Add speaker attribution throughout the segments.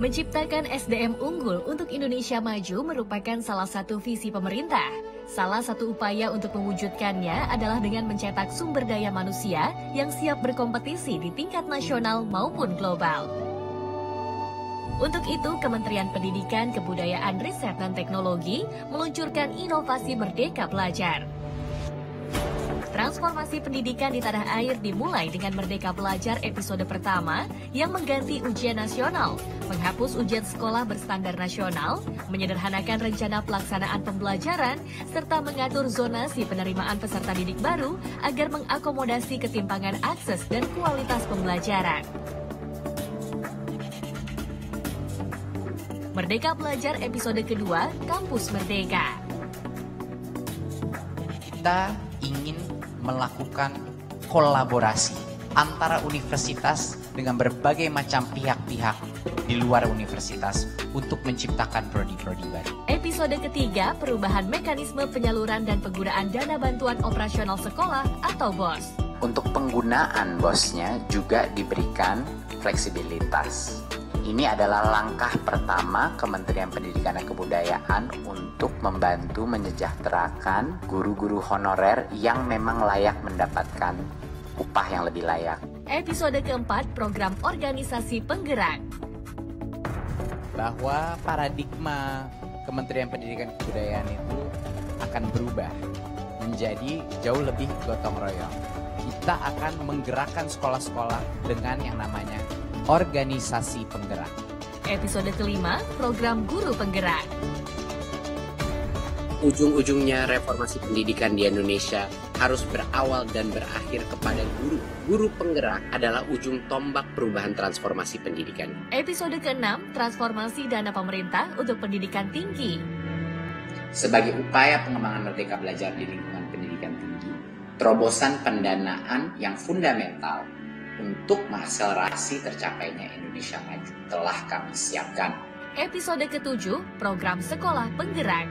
Speaker 1: Menciptakan SDM unggul untuk Indonesia maju merupakan salah satu visi pemerintah. Salah satu upaya untuk mewujudkannya adalah dengan mencetak sumber daya manusia yang siap berkompetisi di tingkat nasional maupun global. Untuk itu, Kementerian Pendidikan, Kebudayaan, Riset, dan Teknologi meluncurkan inovasi Merdeka Belajar. Transformasi pendidikan di tanah air dimulai dengan Merdeka Belajar episode pertama yang mengganti ujian nasional, menghapus ujian sekolah berstandar nasional, menyederhanakan rencana pelaksanaan pembelajaran, serta mengatur zonasi penerimaan peserta didik baru agar mengakomodasi ketimpangan akses dan kualitas pembelajaran. Merdeka Belajar episode kedua, Kampus Merdeka.
Speaker 2: Kita ingin melakukan kolaborasi antara universitas dengan berbagai macam pihak-pihak di luar universitas untuk menciptakan prodi-prodi baru.
Speaker 1: Episode ketiga, perubahan mekanisme penyaluran dan penggunaan dana bantuan operasional sekolah atau BOS.
Speaker 2: Untuk penggunaan BOS-nya juga diberikan fleksibilitas. Ini adalah langkah pertama Kementerian Pendidikan dan Kebudayaan untuk membantu menyejahterakan guru-guru honorer yang memang layak mendapatkan upah yang lebih layak.
Speaker 1: Episode keempat, program organisasi penggerak.
Speaker 2: Bahwa paradigma Kementerian Pendidikan dan Kebudayaan itu akan berubah menjadi jauh lebih gotong royong. Kita akan menggerakkan sekolah-sekolah dengan yang namanya organisasi penggerak.
Speaker 1: Episode kelima, program guru penggerak.
Speaker 3: Ujung-ujungnya reformasi pendidikan di Indonesia harus berawal dan berakhir kepada guru. Guru penggerak adalah ujung tombak perubahan transformasi pendidikan.
Speaker 1: Episode keenam, transformasi dana pemerintah untuk pendidikan tinggi.
Speaker 2: Sebagai upaya pengembangan Merdeka Belajar di lingkungan pendidikan tinggi, terobosan pendanaan yang fundamental untuk mengakselerasi tercapainya Indonesia Maju telah kami siapkan.
Speaker 1: Episode ketujuh, program sekolah penggerak.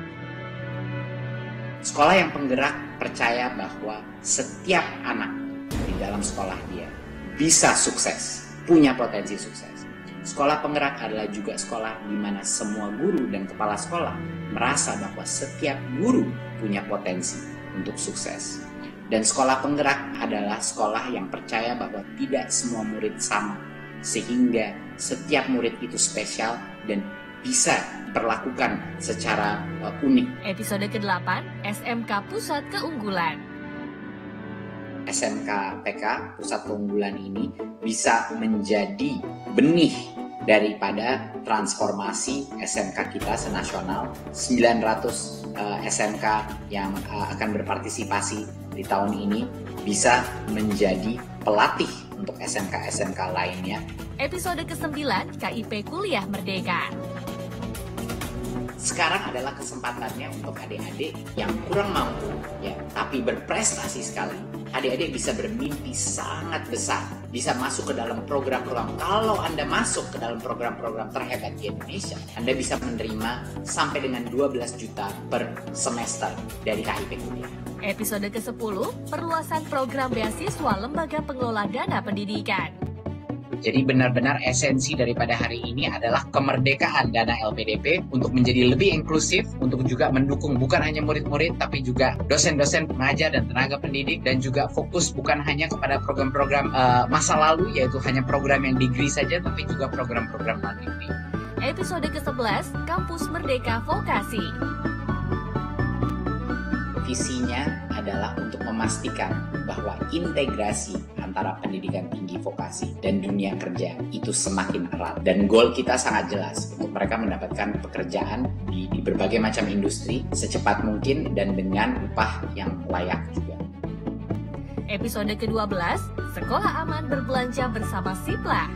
Speaker 2: Sekolah yang penggerak percaya bahwa setiap anak di dalam sekolah dia bisa sukses, punya potensi sukses. Sekolah penggerak adalah juga sekolah di mana semua guru dan kepala sekolah merasa bahwa setiap guru punya potensi untuk sukses. Dan sekolah penggerak adalah sekolah yang percaya bahwa tidak semua murid sama, sehingga setiap murid itu spesial dan bisa diperlakukan secara unik.
Speaker 1: Episode ke-8, SMK Pusat Keunggulan.
Speaker 2: SMK PK, Pusat Keunggulan ini bisa menjadi benih daripada transformasi SMK kita senasional. 900 SMK yang akan berpartisipasi di tahun ini bisa menjadi pelatih untuk SMK-SMK lainnya.
Speaker 1: Episode ke-9, KIP Kuliah Merdeka.
Speaker 2: Sekarang adalah kesempatannya untuk adik-adik yang kurang mampu, ya, tapi berprestasi sekali. Adik-adik bisa bermimpi sangat besar, bisa masuk ke dalam program-program. Kalau Anda masuk ke dalam program-program terhebat di Indonesia, Anda bisa menerima sampai dengan 12 juta per semester dari KIP Kuliah.
Speaker 1: Episode ke-10, perluasan program beasiswa Lembaga Pengelola Dana Pendidikan.
Speaker 2: Jadi benar-benar esensi daripada hari ini adalah kemerdekaan dana LPDP untuk menjadi lebih inklusif, untuk juga mendukung bukan hanya murid-murid, tapi juga dosen-dosen pengajar dan tenaga pendidik, dan juga fokus bukan hanya kepada program-program masa lalu, yaitu hanya program yang degree saja, tapi juga program-program non-degree.
Speaker 1: Episode ke-11, Kampus Merdeka Vokasi.
Speaker 2: Visinya adalah untuk memastikan bahwa integrasi antara pendidikan tinggi vokasi dan dunia kerja itu semakin erat. Dan goal kita sangat jelas untuk mereka mendapatkan pekerjaan di berbagai macam industri secepat mungkin dan dengan upah yang layak juga.
Speaker 1: Episode ke-12, Sekolah Aman Berbelanja Bersama Siplah.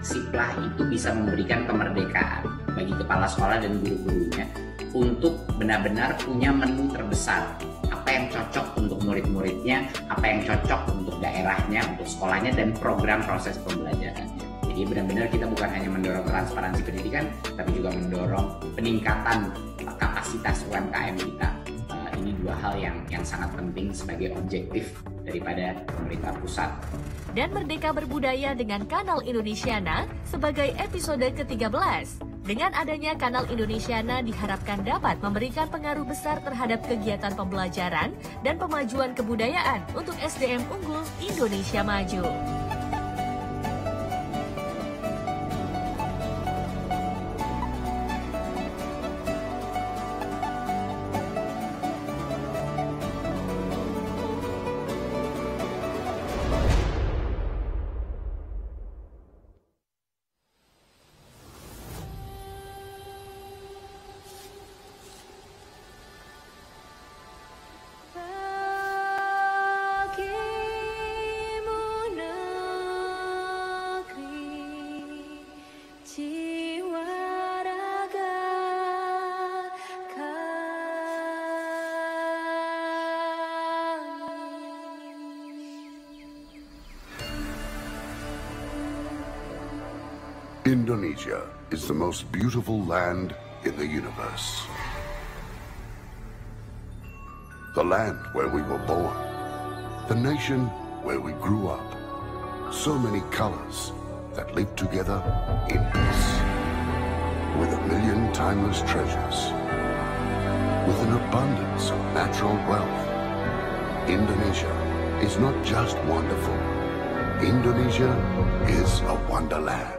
Speaker 3: Siplah itu bisa memberikan kemerdekaan bagi kepala sekolah dan guru-gurunya untuk benar-benar punya menu terbesar. Apa yang cocok untuk murid-muridnya, apa yang cocok untuk daerahnya, untuk sekolahnya, dan program proses pembelajarannya. Jadi benar-benar kita bukan hanya mendorong transparansi pendidikan, tapi juga mendorong peningkatan kapasitas UMKM kita. Ini dua hal yang sangat penting sebagai objektif daripada pemerintah pusat.
Speaker 1: Dan Merdeka Berbudaya dengan Kanal Indonesiana sebagai episode ke-13. Dengan adanya Kanal Indonesiana diharapkan dapat memberikan pengaruh besar terhadap kegiatan pembelajaran dan pemajuan kebudayaan untuk SDM unggul Indonesia Maju.
Speaker 4: Indonesia is the most beautiful land in the universe. The land where we were born. The nation where we grew up. So many colors that live together in peace. With 1,000,000 timeless treasures. With an abundance of natural wealth. Indonesia is not just wonderful. Indonesia is a wonderland.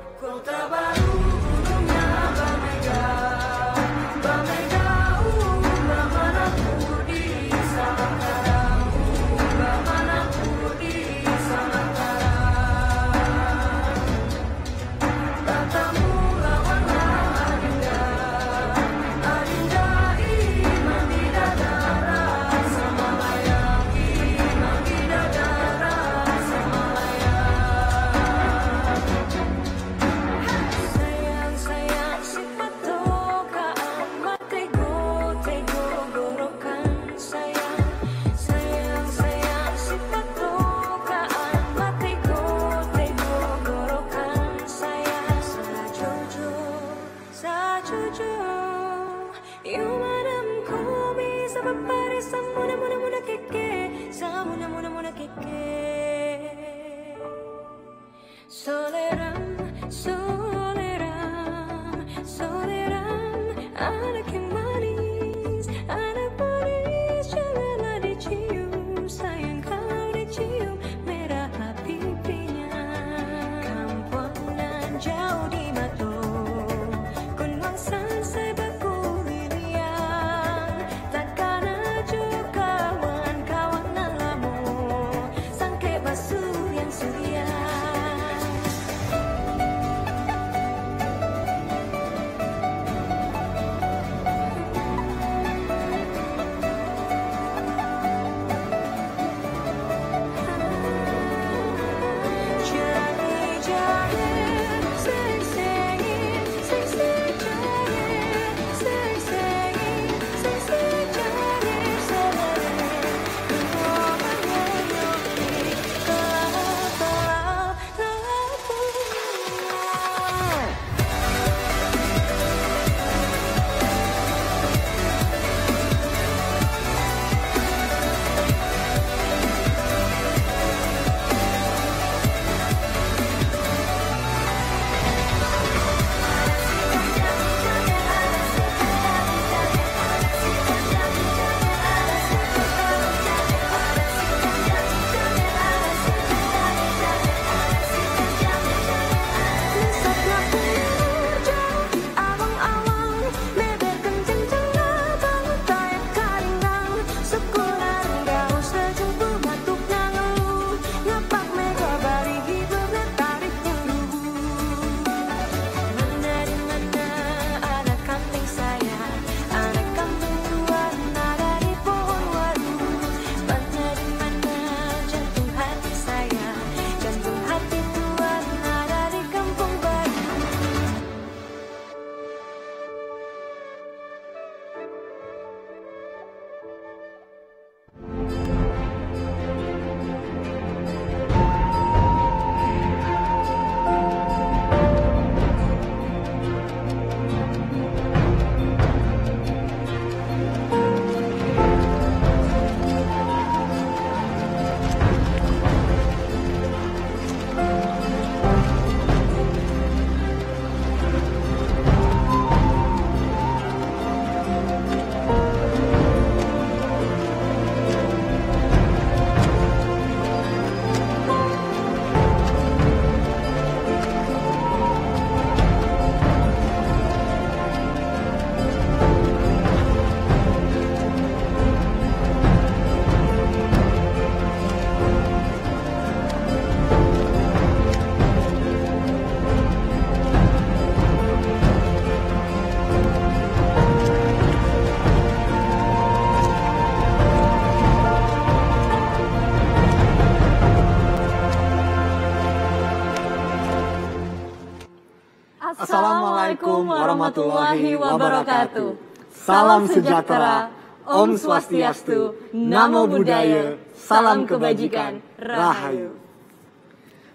Speaker 5: Assalamualaikum warahmatullahi wabarakatuh. Salam sejahtera, Om Swastiastu, Namo Buddhaya, salam kebajikan, Rahayu.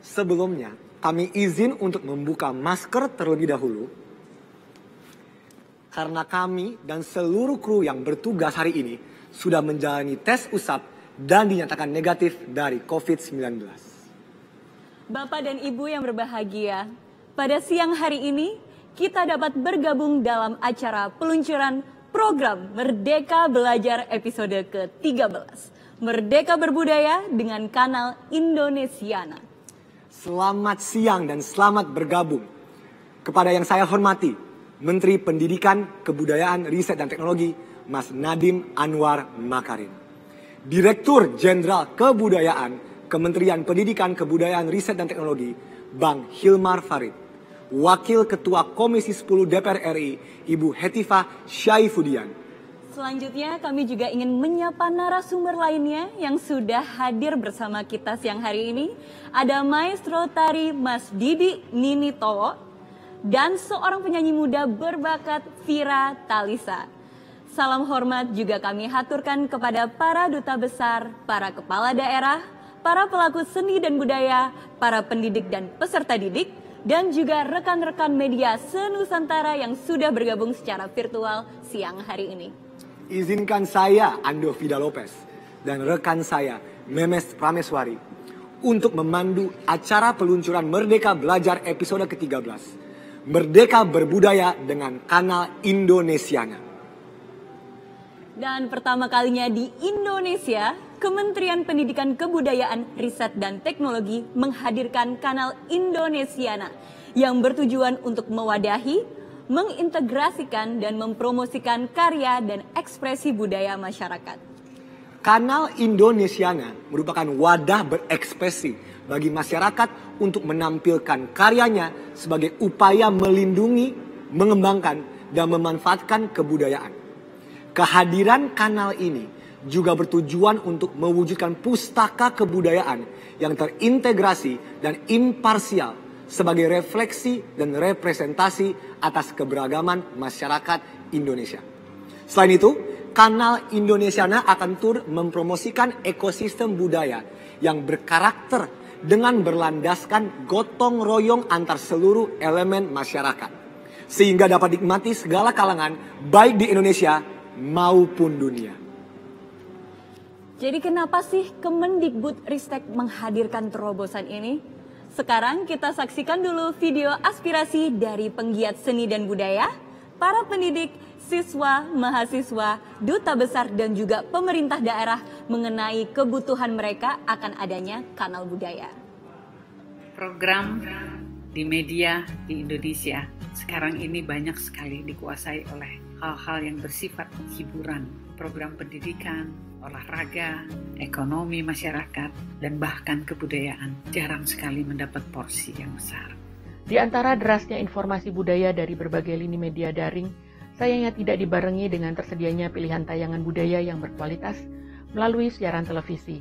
Speaker 6: Sebelumnya, kami izin untuk membuka masker terlebih dahulu. Karena kami dan seluruh kru yang bertugas hari ini sudah menjalani tes usap dan dinyatakan negatif dari COVID-19.
Speaker 5: Bapak dan Ibu yang berbahagia, pada siang hari ini kita dapat bergabung dalam acara peluncuran program Merdeka Belajar episode ke-13. Merdeka Berbudaya dengan kanal Indonesiana.
Speaker 6: Selamat siang dan selamat bergabung kepada yang saya hormati, Menteri Pendidikan, Kebudayaan, Riset dan Teknologi, Mas Nadiem Anwar Makarim. Direktur Jenderal Kebudayaan, Kementerian Pendidikan, Kebudayaan, Riset dan Teknologi, Bang Hilmar Farid. Wakil Ketua Komisi 10 DPR RI, Ibu Hetifah Syaifudian.
Speaker 5: Selanjutnya kami juga ingin menyapa narasumber lainnya yang sudah hadir bersama kita siang hari ini. Ada Maestro Tari Mas Didi Ninitowo dan seorang penyanyi muda berbakat Vira Talisa. Salam hormat juga kami haturkan kepada para duta besar, para kepala daerah, para pelaku seni dan budaya, para pendidik dan peserta didik, dan juga rekan-rekan media se-Nusantara yang sudah bergabung secara virtual siang hari ini.
Speaker 6: Izinkan saya, Ando Vida Lopez, dan rekan saya, Memes Prameswari, untuk memandu acara peluncuran Merdeka Belajar episode ke-13. Merdeka Berbudaya dengan kanal Indonesiana.
Speaker 5: Dan pertama kalinya di Indonesia, Kementerian Pendidikan, Kebudayaan, Riset dan Teknologi menghadirkan kanal Indonesiana yang bertujuan untuk mewadahi, mengintegrasikan dan mempromosikan karya dan ekspresi budaya masyarakat.
Speaker 6: Kanal Indonesiana merupakan wadah berekspresi bagi masyarakat untuk menampilkan karyanya sebagai upaya melindungi, mengembangkan, dan memanfaatkan kebudayaan. Kehadiran kanal ini juga bertujuan untuk mewujudkan pustaka kebudayaan yang terintegrasi dan imparsial sebagai refleksi dan representasi atas keberagaman masyarakat Indonesia. Selain itu, kanal Indonesiana akan turut mempromosikan ekosistem budaya yang berkarakter dengan berlandaskan gotong royong antar seluruh elemen masyarakat, sehingga dapat dinikmati segala kalangan baik di Indonesia maupun dunia.
Speaker 5: Jadi kenapa sih Kemendikbudristek menghadirkan terobosan ini? Sekarang kita saksikan dulu video aspirasi dari penggiat seni dan budaya, para pendidik, siswa, mahasiswa, duta besar dan juga pemerintah daerah mengenai kebutuhan mereka akan adanya kanal budaya.
Speaker 7: Program di media di Indonesia sekarang ini banyak sekali dikuasai oleh hal-hal yang bersifat hiburan, program pendidikan, olahraga, ekonomi masyarakat, dan bahkan kebudayaan jarang sekali mendapat porsi yang besar.
Speaker 8: Di antara derasnya informasi budaya dari berbagai lini media daring, sayangnya tidak dibarengi dengan tersedianya pilihan tayangan budaya yang berkualitas melalui siaran televisi.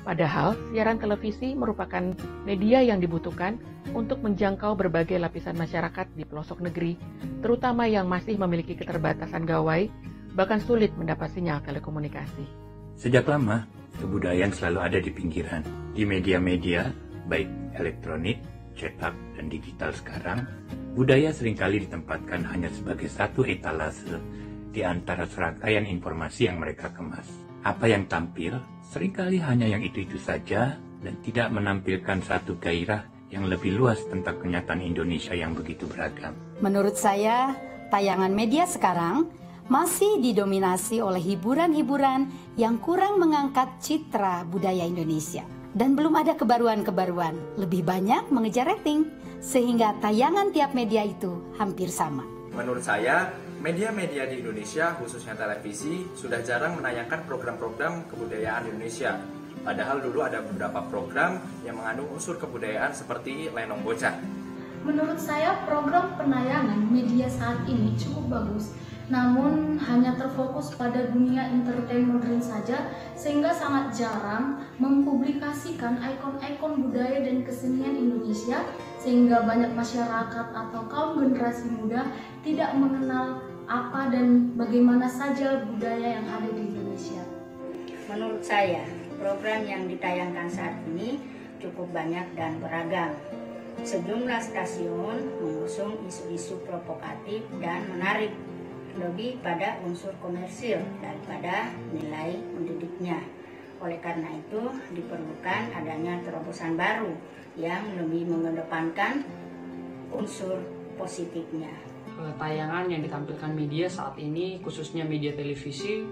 Speaker 8: Padahal, siaran televisi merupakan media yang dibutuhkan untuk menjangkau berbagai lapisan masyarakat di pelosok negeri, terutama yang masih memiliki keterbatasan gawai, bahkan sulit mendapat sinyal telekomunikasi.
Speaker 9: Sejak lama, kebudayaan selalu ada di pinggiran. Di media-media, baik elektronik, cetak, dan digital sekarang, budaya seringkali ditempatkan hanya sebagai satu etalase di antara serangkaian informasi yang mereka kemas. Apa yang tampil seringkali hanya yang itu-itu saja dan tidak menampilkan satu gairah yang lebih luas tentang kenyataan Indonesia yang begitu beragam.
Speaker 10: Menurut saya, tayangan media sekarang masih didominasi oleh hiburan-hiburan yang kurang mengangkat citra budaya Indonesia. Dan belum ada kebaruan-kebaruan, lebih banyak mengejar rating, sehingga tayangan tiap media itu hampir sama.
Speaker 11: Menurut saya, media-media di Indonesia, khususnya televisi, sudah jarang menayangkan program-program kebudayaan Indonesia. Padahal dulu ada beberapa program yang mengandung unsur kebudayaan seperti Lenong Bocah.
Speaker 12: Menurut saya, program penayangan media saat ini cukup bagus. namun hanya terfokus pada dunia entertain modern saja, sehingga sangat jarang mempublikasikan ikon-ikon budaya dan kesenian Indonesia, sehingga banyak masyarakat atau kaum generasi muda tidak mengenal apa dan bagaimana saja budaya yang ada di Indonesia.
Speaker 13: Menurut saya, program yang ditayangkan saat ini cukup banyak dan beragam. Sejumlah stasiun mengusung isu-isu provokatif dan menarik, lebih pada unsur komersil daripada nilai mendidiknya. Oleh karena itu, diperlukan adanya terobosan baru yang lebih mengedepankan unsur positifnya.
Speaker 14: Tayangan yang ditampilkan media saat ini, khususnya media televisi,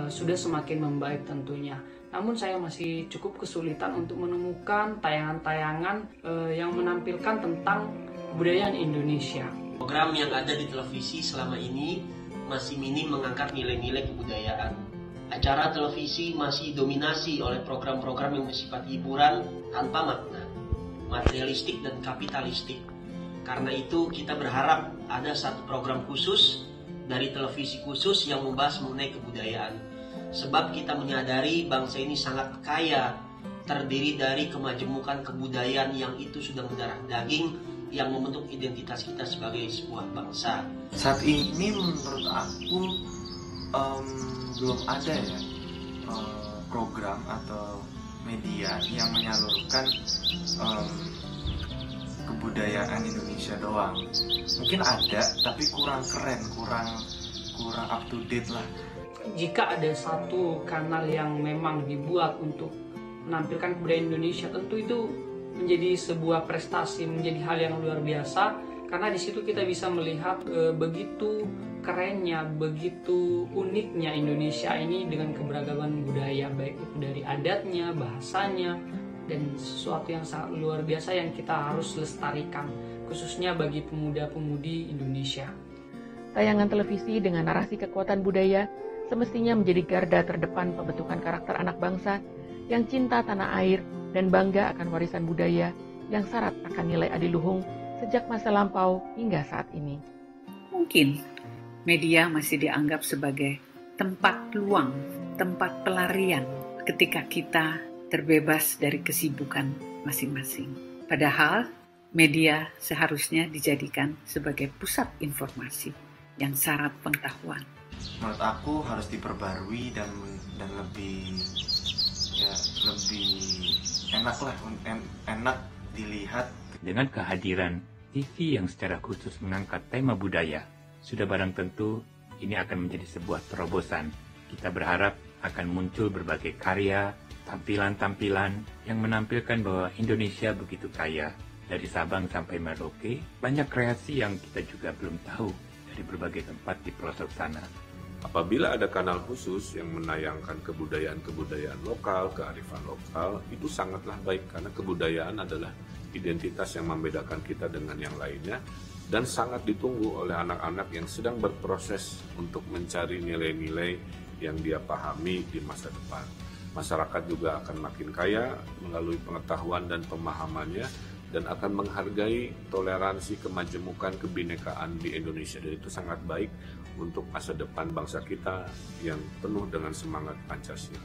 Speaker 14: sudah semakin membaik tentunya. Namun saya masih cukup kesulitan untuk menemukan tayangan-tayangan yang menampilkan tentang kebudayaan Indonesia.
Speaker 15: Program yang ada di televisi selama ini masih minim mengangkat nilai-nilai kebudayaan. Acara televisi masih dominasi oleh program-program yang bersifat hiburan tanpa makna, materialistik dan kapitalistik. Karena itu kita berharap ada satu program khusus dari televisi khusus yang membahas mengenai kebudayaan. Sebab kita menyadari bangsa ini sangat kaya, terdiri dari kemajemukan kebudayaan yang itu sudah mendarah daging, yang membentuk identitas kita sebagai sebuah bangsa.
Speaker 16: Saat ini menurut aku belum ada ya program atau media yang menyalurkan kebudayaan Indonesia doang. Mungkin ada, tapi kurang keren, kurang up to date lah.
Speaker 14: Jika ada satu kanal yang memang dibuat untuk menampilkan kebudayaan Indonesia, tentu itu menjadi sebuah prestasi, menjadi hal yang luar biasa, karena di situ kita bisa melihat begitu kerennya, begitu uniknya Indonesia ini dengan keberagaman budaya, baik itu dari adatnya, bahasanya, dan sesuatu yang sangat luar biasa yang kita harus lestarikan, khususnya bagi pemuda-pemudi Indonesia.
Speaker 8: Tayangan televisi dengan narasi kekuatan budaya semestinya menjadi garda terdepan pembentukan karakter anak bangsa yang cinta tanah air dan bangga akan warisan budaya yang syarat akan nilai adiluhung sejak masa lampau hingga saat ini.
Speaker 7: Mungkin media masih dianggap sebagai tempat luang, tempat pelarian ketika kita terbebas dari kesibukan masing-masing. Padahal media seharusnya dijadikan sebagai pusat informasi yang syarat pengetahuan.
Speaker 16: Menurut aku harus diperbarui dan lebih enak lah, enak dilihat.
Speaker 9: Dengan kehadiran TV yang secara khusus mengangkat tema budaya, sudah barang tentu ini akan menjadi sebuah terobosan. Kita berharap akan muncul berbagai karya, tampilan-tampilan yang menampilkan bahwa Indonesia begitu kaya. Dari Sabang sampai Merauke, banyak kreasi yang kita juga belum tahu dari berbagai tempat di pelosok sana.
Speaker 17: Apabila ada kanal khusus yang menayangkan kebudayaan-kebudayaan lokal, kearifan lokal, itu sangatlah baik karena kebudayaan adalah identitas yang membedakan kita dengan yang lainnya dan sangat ditunggu oleh anak-anak yang sedang berproses untuk mencari nilai-nilai yang dia pahami di masa depan. Masyarakat juga akan makin kaya melalui pengetahuan dan pemahamannya dan akan menghargai toleransi, kemajemukan, kebinekaan di Indonesia. Dan itu sangat baik untuk masa depan bangsa kita yang penuh dengan semangat Pancasila.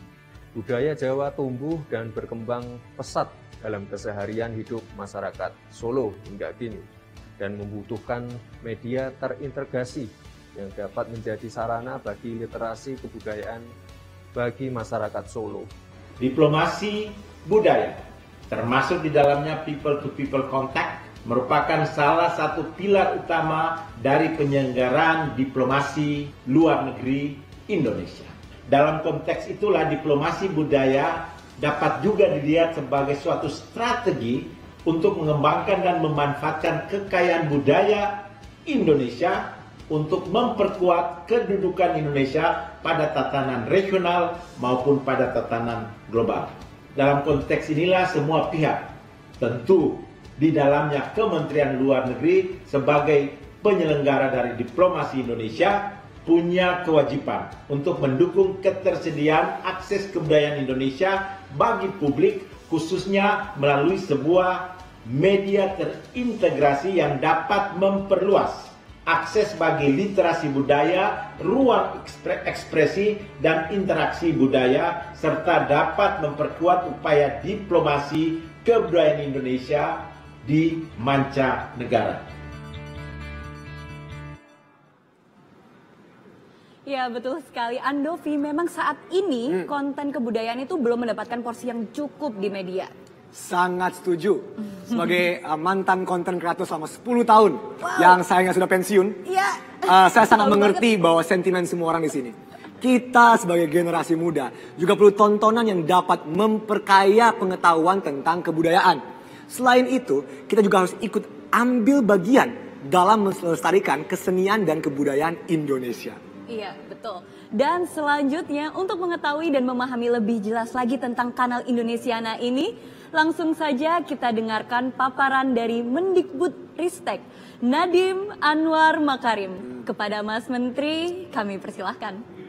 Speaker 18: Budaya Jawa tumbuh dan berkembang pesat dalam keseharian hidup masyarakat Solo hingga kini dan membutuhkan media terintegrasi yang dapat menjadi sarana bagi literasi kebudayaan bagi masyarakat Solo.
Speaker 19: Diplomasi budaya, termasuk di dalamnya people-to-people contact, merupakan salah satu pilar utama dari penyelenggaraan diplomasi luar negeri Indonesia. Dalam konteks itulah diplomasi budaya dapat juga dilihat sebagai suatu strategi untuk mengembangkan dan memanfaatkan kekayaan budaya Indonesia untuk memperkuat kedudukan Indonesia pada tatanan regional maupun pada tatanan global. Dalam konteks inilah semua pihak, tentu di dalamnya Kementerian Luar Negeri sebagai penyelenggara dari diplomasi Indonesia, punya kewajiban untuk mendukung ketersediaan akses kebudayaan Indonesia bagi publik, khususnya melalui sebuah media terintegrasi yang dapat memperluas akses bagi literasi budaya, ruang ekspresi dan interaksi budaya, serta dapat memperkuat upaya diplomasi kebudayaan Indonesia di mancanegara.
Speaker 5: Ya, betul sekali. Andovi, memang saat ini konten kebudayaan itu belum mendapatkan porsi yang cukup di media.
Speaker 6: Sangat setuju. Sebagai mantan konten kreator selama 10 tahun yang sayangnya sudah pensiun, saya sangat mengerti bahwa sentimen semua orang di sini. Kita sebagai generasi muda juga perlu tontonan yang dapat memperkaya pengetahuan tentang kebudayaan. Selain itu, kita juga harus ikut ambil bagian dalam melestarikan kesenian dan kebudayaan Indonesia.
Speaker 5: Iya, betul. Dan selanjutnya, untuk mengetahui dan memahami lebih jelas lagi tentang Kanal Indonesiana ini, langsung saja kita dengarkan paparan dari Mendikbudristek, Nadiem Anwar Makarim. Kepada Mas Menteri, kami persilahkan.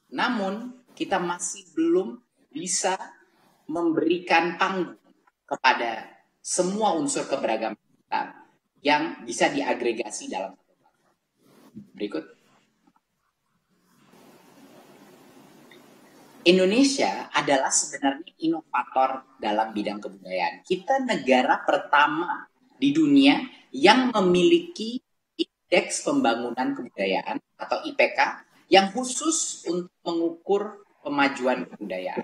Speaker 2: Namun, kita masih belum bisa memberikan panggung kepada semua unsur keberagaman kita yang bisa diagregasi dalam satu platform. Berikut. Indonesia adalah sebenarnya inovator dalam bidang kebudayaan. Kita negara pertama di dunia yang memiliki Indeks Pembangunan Kebudayaan atau IPK yang khusus untuk mengukur kemajuan kebudayaan.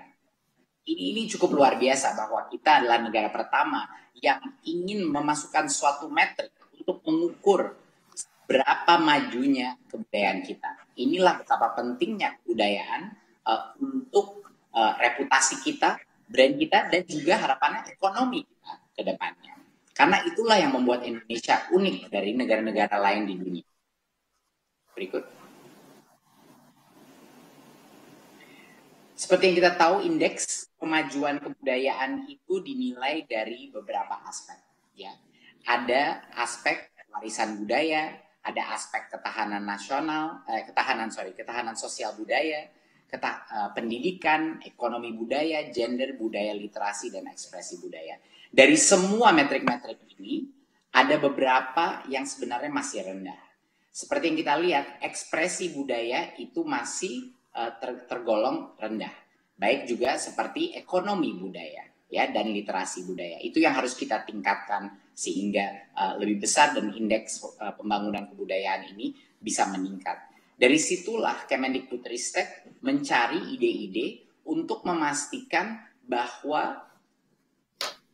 Speaker 2: Ini cukup luar biasa bahwa kita adalah negara pertama yang ingin memasukkan suatu metrik untuk mengukur berapa majunya kebudayaan kita. Inilah betapa pentingnya kebudayaan untuk reputasi kita, brand kita, dan juga harapannya ekonomi kita ke depannya. Karena itulah yang membuat Indonesia unik dari negara-negara lain di dunia. Berikut. Seperti yang kita tahu, indeks kemajuan kebudayaan itu dinilai dari beberapa aspek. Ya, ada aspek warisan budaya, ada aspek ketahanan nasional, ketahanan sosial budaya, pendidikan, ekonomi budaya, gender budaya, literasi, dan ekspresi budaya. Dari semua metrik-metrik ini, ada beberapa yang sebenarnya masih rendah. Seperti yang kita lihat, ekspresi budaya itu masih tergolong rendah. Baik juga seperti ekonomi budaya. ya, dan literasi budaya. Itu yang harus kita tingkatkan sehingga lebih besar dan indeks pembangunan kebudayaan ini bisa meningkat. Dari situlah Kemendikbudristek mencari ide-ide untuk memastikan bahwa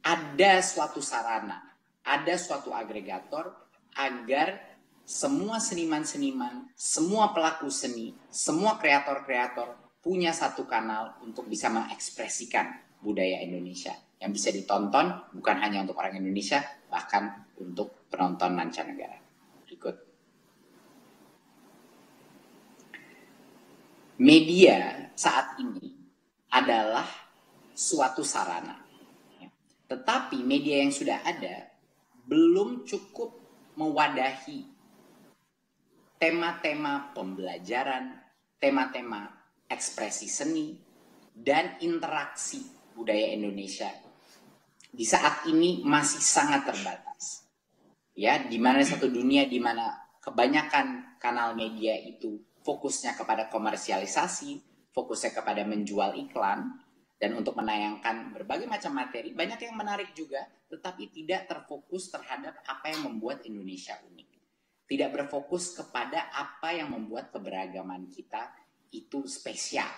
Speaker 2: ada suatu sarana, ada suatu agregator agar semua seniman-seniman, semua pelaku seni, semua kreator-kreator punya satu kanal untuk bisa mengekspresikan budaya Indonesia yang bisa ditonton bukan hanya untuk orang Indonesia, bahkan untuk penonton mancanegara. Berikut. Media saat ini adalah suatu sarana. Tetapi media yang sudah ada belum cukup mewadahi tema-tema pembelajaran, tema-tema ekspresi seni, dan interaksi budaya Indonesia di saat ini masih sangat terbatas. Ya, di mana satu dunia di mana kebanyakan kanal media itu fokusnya kepada komersialisasi, fokusnya kepada menjual iklan, dan untuk menayangkan berbagai macam materi, banyak yang menarik juga, tetapi tidak terfokus terhadap apa yang membuat Indonesia unik. Tidak berfokus kepada apa yang membuat keberagaman kita itu spesial.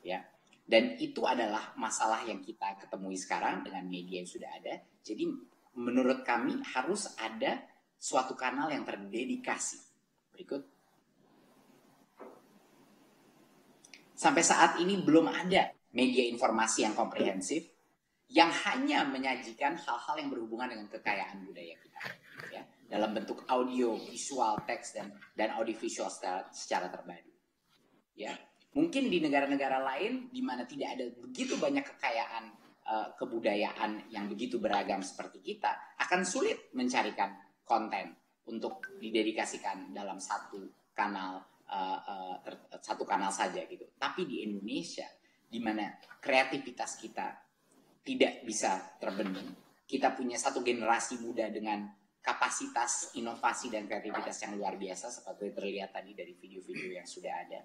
Speaker 2: Ya. Dan itu adalah masalah yang kita ketemui sekarang dengan media yang sudah ada. Jadi menurut kami harus ada suatu kanal yang terdedikasi. Berikut. Sampai saat ini belum ada media informasi yang komprehensif yang hanya menyajikan hal-hal yang berhubungan dengan kekayaan budaya kita, ya, dalam bentuk audio, visual, teks dan audiovisual secara terpadu. Ya, mungkin di negara-negara lain di mana tidak ada begitu banyak kekayaan kebudayaan yang begitu beragam seperti kita, akan sulit mencarikan konten untuk didedikasikan dalam satu kanal saja gitu. Tapi di Indonesia, di mana kreativitas kita tidak bisa terbendung, kita punya satu generasi muda dengan kapasitas inovasi dan kreativitas yang luar biasa seperti terlihat tadi dari video-video yang sudah ada.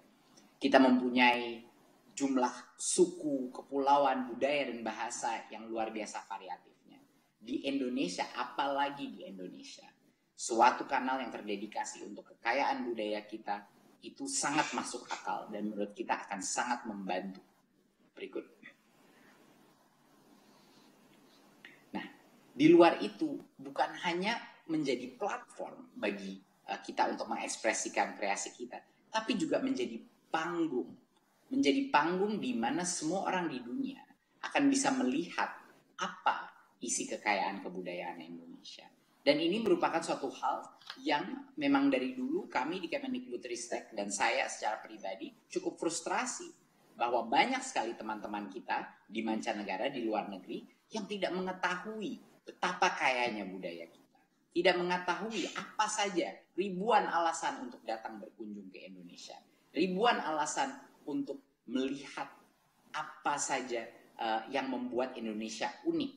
Speaker 2: Kita mempunyai jumlah suku, kepulauan, budaya dan bahasa yang luar biasa variatifnya. Di Indonesia, apalagi di Indonesia, suatu kanal yang terdedikasi untuk kekayaan budaya kita itu sangat masuk akal dan menurut kita akan sangat membantu. Berikut. Nah, di luar itu bukan hanya menjadi platform bagi kita untuk mengekspresikan kreasi kita, tapi juga menjadi panggung. Menjadi panggung di mana semua orang di dunia akan bisa melihat apa isi kekayaan kebudayaan Indonesia. Dan ini merupakan suatu hal yang memang dari dulu kami di Kemendikbudristek dan saya secara pribadi cukup frustrasi bahwa banyak sekali teman-teman kita di mancanegara, di luar negeri yang tidak mengetahui betapa kayanya budaya kita. Tidak mengetahui apa saja ribuan alasan untuk datang berkunjung ke Indonesia. Ribuan alasan untuk melihat apa saja yang membuat Indonesia unik.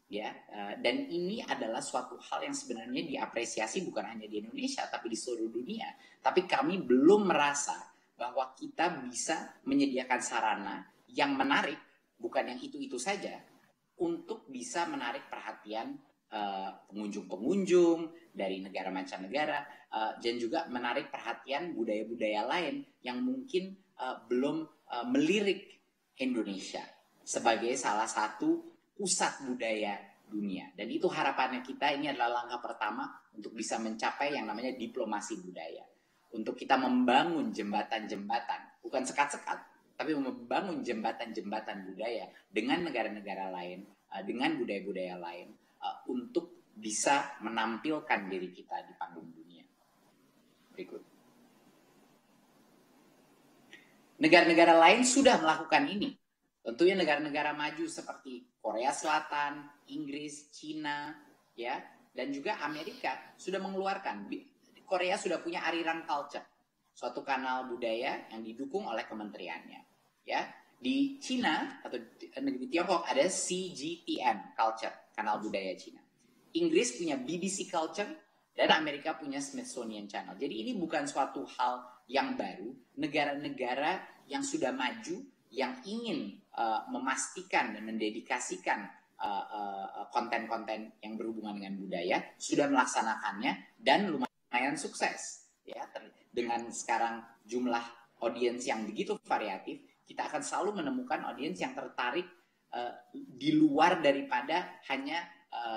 Speaker 2: Ya, dan ini adalah suatu hal yang sebenarnya diapresiasi bukan hanya di Indonesia tapi di seluruh dunia. Tapi kami belum merasa bahwa kita bisa menyediakan sarana yang menarik, bukan yang itu-itu saja, untuk bisa menarik perhatian pengunjung-pengunjung dari negara mancanegara dan juga menarik perhatian budaya-budaya lain yang mungkin belum melirik Indonesia sebagai salah satu pusat budaya dunia. Dan itu harapannya kita, ini adalah langkah pertama untuk bisa mencapai yang namanya diplomasi budaya. Untuk kita membangun jembatan-jembatan, bukan sekat-sekat, tapi membangun jembatan-jembatan budaya dengan negara-negara lain, dengan budaya-budaya lain, untuk bisa menampilkan diri kita di panggung dunia. Berikut. Negara-negara lain sudah melakukan ini. Tentunya negara-negara maju seperti Korea Selatan, Inggris, Cina, ya, dan juga Amerika sudah mengeluarkan. Korea sudah punya Arirang Culture, suatu kanal budaya yang didukung oleh kementeriannya. Ya, di Cina atau di Tiongkok ada CGTN Culture, kanal budaya Cina. Inggris punya BBC Culture dan Amerika punya Smithsonian Channel. Jadi ini bukan suatu hal yang baru. Negara-negara yang sudah maju yang ingin memastikan dan mendedikasikan konten-konten yang berhubungan dengan budaya, sudah melaksanakannya dan lumayan sukses. Ya, dengan sekarang jumlah audiens yang begitu variatif, kita akan selalu menemukan audiens yang tertarik di luar daripada hanya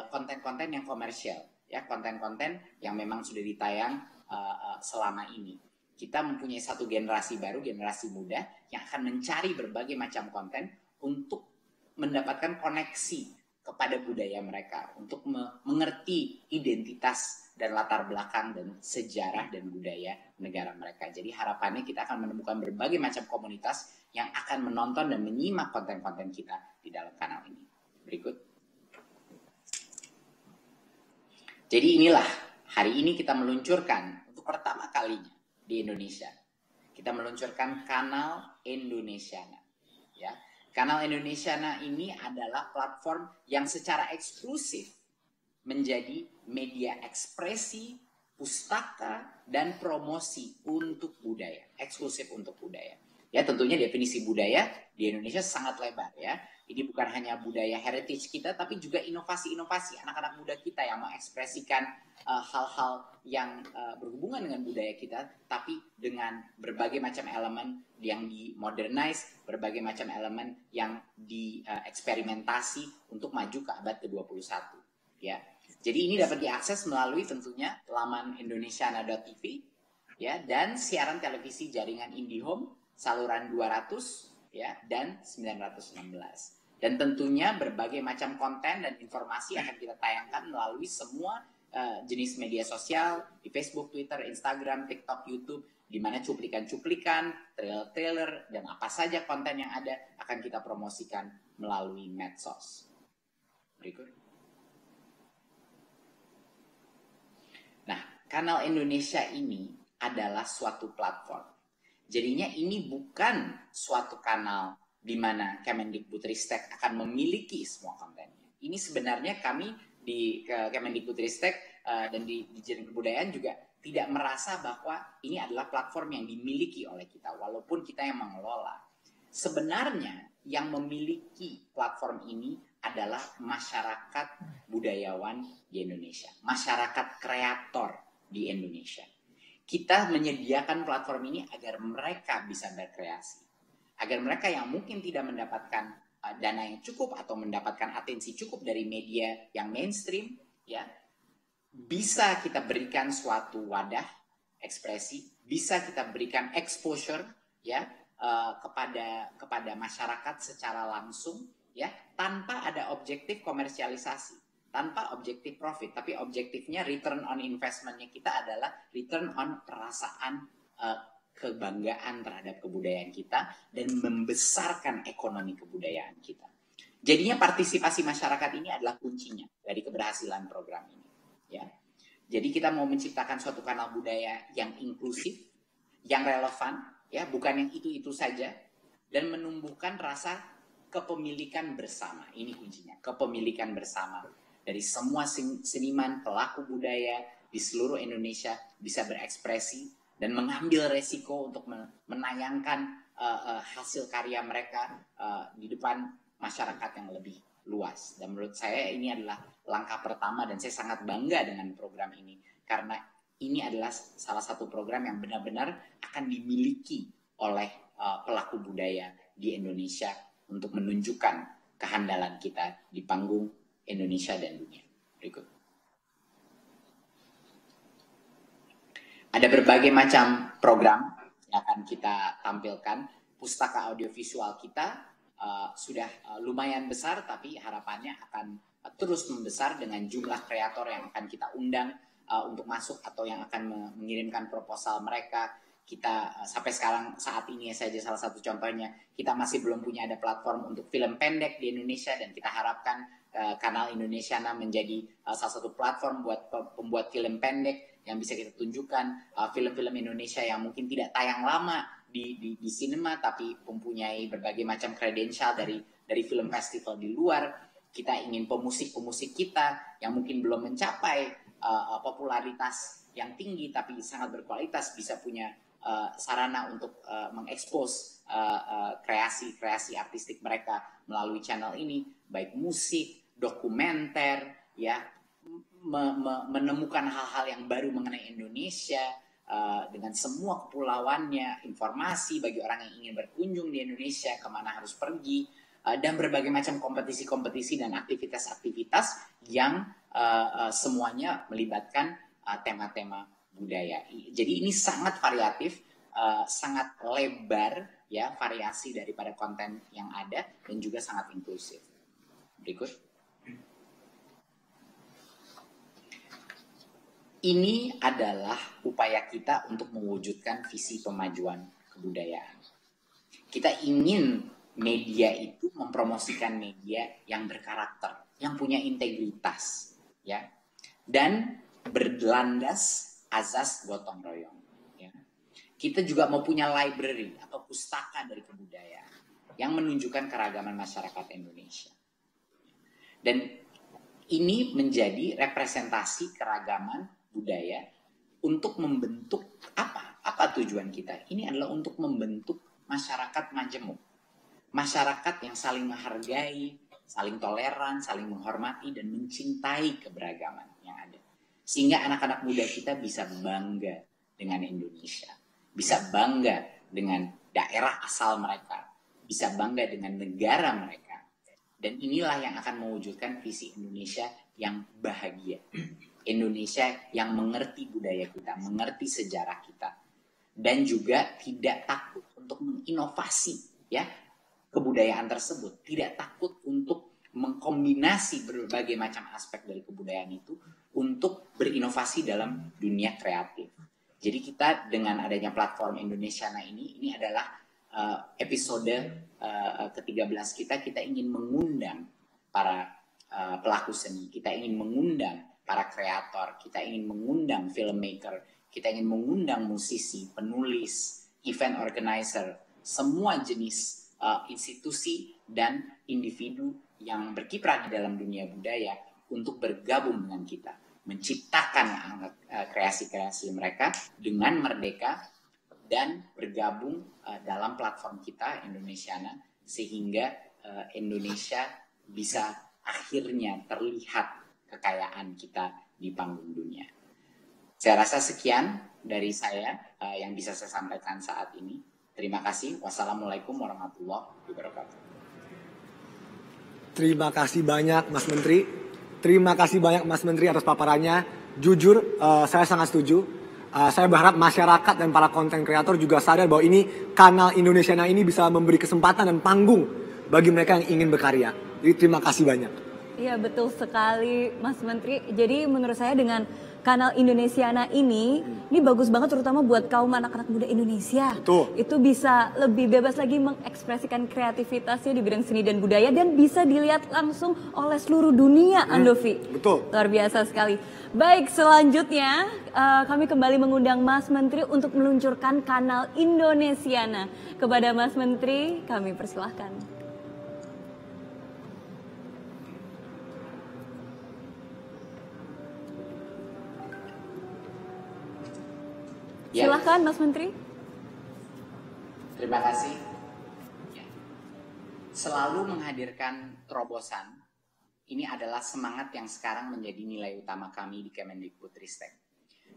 Speaker 2: konten-konten yang komersial, ya, konten-konten yang memang sudah ditayang selama ini. Kita mempunyai satu generasi baru, generasi muda yang akan mencari berbagai macam konten untuk mendapatkan koneksi kepada budaya mereka, untuk mengerti identitas dan latar belakang dan sejarah dan budaya negara mereka. Jadi harapannya kita akan menemukan berbagai macam komunitas yang akan menonton dan menyimak konten-konten kita di dalam kanal ini. Berikut. Jadi inilah, hari ini kita meluncurkan untuk pertama kalinya di Indonesia. Kita meluncurkan kanal Indonesiana. Ya. Kanal Indonesiana ini adalah platform yang secara eksklusif menjadi media ekspresi, pustaka, dan promosi untuk budaya. Eksklusif untuk budaya. Ya, tentunya definisi budaya di Indonesia sangat lebar ya. Ini bukan hanya budaya heritage kita, tapi juga inovasi-inovasi anak-anak muda kita yang mengekspresikan hal-hal yang berhubungan dengan budaya kita, tapi dengan berbagai macam elemen yang di-modernize, berbagai macam elemen yang dieksperimentasi untuk maju ke abad ke-21. Ya. Jadi ini dapat diakses melalui tentunya laman indonesiana.tv ya, dan siaran televisi jaringan IndiHome saluran 200 ya, dan 916. Dan tentunya berbagai macam konten dan informasi akan kita tayangkan melalui semua jenis media sosial di Facebook, Twitter, Instagram, TikTok, YouTube, di mana cuplikan-cuplikan, trailer-trailer, dan apa saja konten yang ada akan kita promosikan melalui medsos. Berikut. Nah, kanal Indonesia ini adalah suatu platform. Jadinya ini bukan suatu kanal di mana Kemendikbudristek akan memiliki semua kontennya. Ini sebenarnya kami di Kemendikbudristek dan di Dirjen Kebudayaan juga tidak merasa bahwa ini adalah platform yang dimiliki oleh kita, walaupun kita yang mengelola. Sebenarnya yang memiliki platform ini adalah masyarakat budayawan di Indonesia, masyarakat kreator di Indonesia. Kita menyediakan platform ini agar mereka bisa berkreasi. Agar mereka yang mungkin tidak mendapatkan dana yang cukup atau mendapatkan atensi cukup dari media yang mainstream, ya, bisa kita berikan suatu wadah ekspresi, bisa kita berikan exposure, ya, kepada masyarakat secara langsung, ya, tanpa ada objektif komersialisasi, tanpa objektif profit, tapi objektifnya return on investment-nya kita adalah return on perasaan kebanggaan terhadap kebudayaan kita dan membesarkan ekonomi kebudayaan kita. Jadinya partisipasi masyarakat ini adalah kuncinya dari keberhasilan program ini. Ya. Jadi kita mau menciptakan suatu kanal budaya yang inklusif, yang relevan, ya, bukan yang itu-itu saja, dan menumbuhkan rasa kepemilikan bersama. Ini kuncinya, kepemilikan bersama. Dari semua seniman, pelaku budaya di seluruh Indonesia bisa berekspresi dan mengambil resiko untuk menayangkan hasil karya mereka di depan masyarakat yang lebih luas. Dan menurut saya ini adalah langkah pertama dan saya sangat bangga dengan program ini. Karena ini adalah salah satu program yang benar-benar akan dimiliki oleh pelaku budaya di Indonesia untuk menunjukkan kehandalan kita di panggung Indonesia dan dunia. Berikut. Ada berbagai macam program yang akan kita tampilkan. Pustaka audiovisual kita sudah lumayan besar, tapi harapannya akan terus membesar dengan jumlah kreator yang akan kita undang untuk masuk atau yang akan mengirimkan proposal mereka. Kita sampai sekarang saat ini saja salah satu contohnya, kita masih belum punya ada platform untuk film pendek di Indonesia, dan kita harapkan kanal Indonesiana menjadi salah satu platform buat pembuat film pendek yang bisa kita tunjukkan, film-film Indonesia yang mungkin tidak tayang lama di sinema, tapi mempunyai berbagai macam kredensial dari film festival di luar. Kita ingin pemusik-pemusik kita yang mungkin belum mencapai popularitas yang tinggi, tapi sangat berkualitas, bisa punya sarana untuk mengekspos kreasi-kreasi artistik mereka melalui channel ini, baik musik, dokumenter, ya, menemukan hal-hal yang baru mengenai Indonesia dengan semua kepulauannya, informasi bagi orang yang ingin berkunjung di Indonesia, kemana harus pergi, dan berbagai macam kompetisi-kompetisi dan aktivitas-aktivitas yang semuanya melibatkan tema-tema budaya. Jadi ini sangat variatif, sangat lebar, ya, variasi daripada konten yang ada, dan juga sangat inklusif. Berikut. Ini adalah upaya kita untuk mewujudkan visi pemajuan kebudayaan. Kita ingin media itu mempromosikan media yang berkarakter, yang punya integritas, ya, dan berlandas azas gotong royong. Ya. Kita juga mau punya library atau pustaka dari kebudayaan yang menunjukkan keragaman masyarakat Indonesia. Dan ini menjadi representasi keragaman budaya untuk membentuk apa tujuan kita? Ini adalah untuk membentuk masyarakat majemuk. Masyarakat yang saling menghargai, saling toleran, saling menghormati, dan mencintai keberagaman yang ada. Sehingga anak-anak muda kita bisa bangga dengan Indonesia. Bisa bangga dengan daerah asal mereka. Bisa bangga dengan negara mereka. Dan inilah yang akan mewujudkan visi Indonesia yang bahagia. Indonesia yang mengerti budaya kita, mengerti sejarah kita, dan juga tidak takut untuk menginovasi, ya, kebudayaan tersebut, tidak takut untuk mengkombinasi berbagai macam aspek dari kebudayaan itu untuk berinovasi dalam dunia kreatif. Jadi kita dengan adanya platform Indonesiana ini adalah episode ke-13 kita ingin mengundang para pelaku seni, kita ingin mengundang para kreator, kita ingin mengundang filmmaker, kita ingin mengundang musisi, penulis, event organizer, semua jenis institusi dan individu yang berkiprah di dalam dunia budaya untuk bergabung dengan kita, menciptakan kreasi-kreasi mereka dengan merdeka dan bergabung dalam platform kita Indonesiana, sehingga Indonesia bisa akhirnya terlihat kekayaan kita di panggung dunia. Saya rasa sekian dari saya yang bisa saya sampaikan saat ini. Terima kasih. Wassalamualaikum warahmatullahi wabarakatuh.
Speaker 6: Terima kasih banyak Mas Menteri. Terima kasih banyak Mas Menteri atas paparannya. Jujur, saya sangat setuju. Saya berharap masyarakat dan para konten kreator juga sadar bahwa ini kanal Indonesiana ini bisa memberi kesempatan dan panggung bagi mereka yang ingin berkarya. Jadi terima kasih banyak.
Speaker 5: Iya, betul sekali Mas Menteri. Jadi menurut saya dengan kanal Indonesiana ini bagus banget terutama buat kaum anak-anak muda Indonesia.
Speaker 6: Betul.
Speaker 5: Itu bisa lebih bebas lagi mengekspresikan kreativitasnya di bidang seni dan budaya dan bisa dilihat langsung oleh seluruh dunia, Andovi.
Speaker 6: Betul.
Speaker 5: Luar biasa sekali. Baik, selanjutnya kami kembali mengundang Mas Menteri untuk meluncurkan kanal Indonesiana. Kepada Mas Menteri, kami persilahkan.
Speaker 2: Ya.
Speaker 5: Silahkan Mas Menteri.
Speaker 2: Terima kasih. Ya. Selalu menghadirkan terobosan, ini adalah semangat yang sekarang menjadi nilai utama kami di Kemendikbudristek.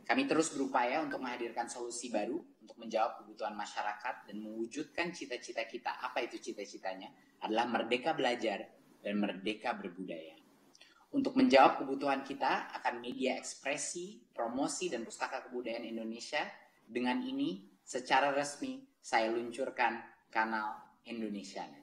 Speaker 2: Kami terus berupaya untuk menghadirkan solusi baru untuk menjawab kebutuhan masyarakat dan mewujudkan cita-cita kita. Apa itu cita-citanya? Adalah merdeka belajar dan merdeka berbudaya. Untuk menjawab kebutuhan kita akan media ekspresi, promosi, dan pustaka kebudayaan Indonesia. Dengan ini, secara resmi, saya luncurkan kanal Indonesiana.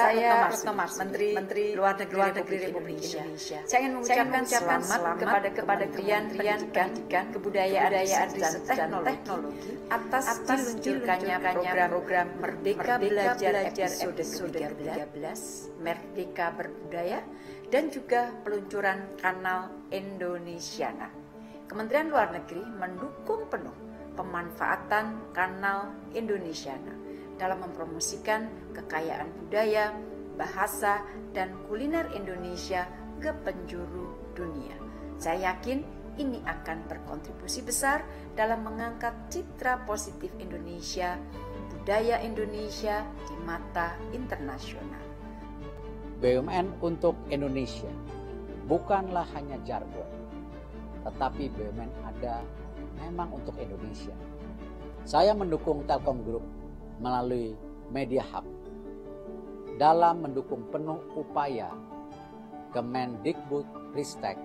Speaker 20: Saya Retno Marsudi, Menteri Luar Negeri Republik Indonesia. Saya ingin mengucapkan selamat kepada Kementerian Pendidikan, Kebudayaan dan Teknologi atas diluncurkannya program Merdeka Belajar episode 13, Merdeka Berbudaya, dan juga peluncuran kanal Indonesiana. Kementerian Luar Negeri mendukung penuh pemanfaatan kanal Indonesiana dalam mempromosikan kekayaan budaya, bahasa, dan kuliner Indonesia ke penjuru dunia. Saya yakin ini akan berkontribusi besar dalam mengangkat citra positif Indonesia, budaya Indonesia di mata internasional.
Speaker 21: BUMN untuk Indonesia bukanlah hanya jargon, tetapi BUMN ada memang untuk Indonesia. Saya mendukung Telkom Group melalui Media Hub dalam mendukung penuh upaya Kemendikbud Ristek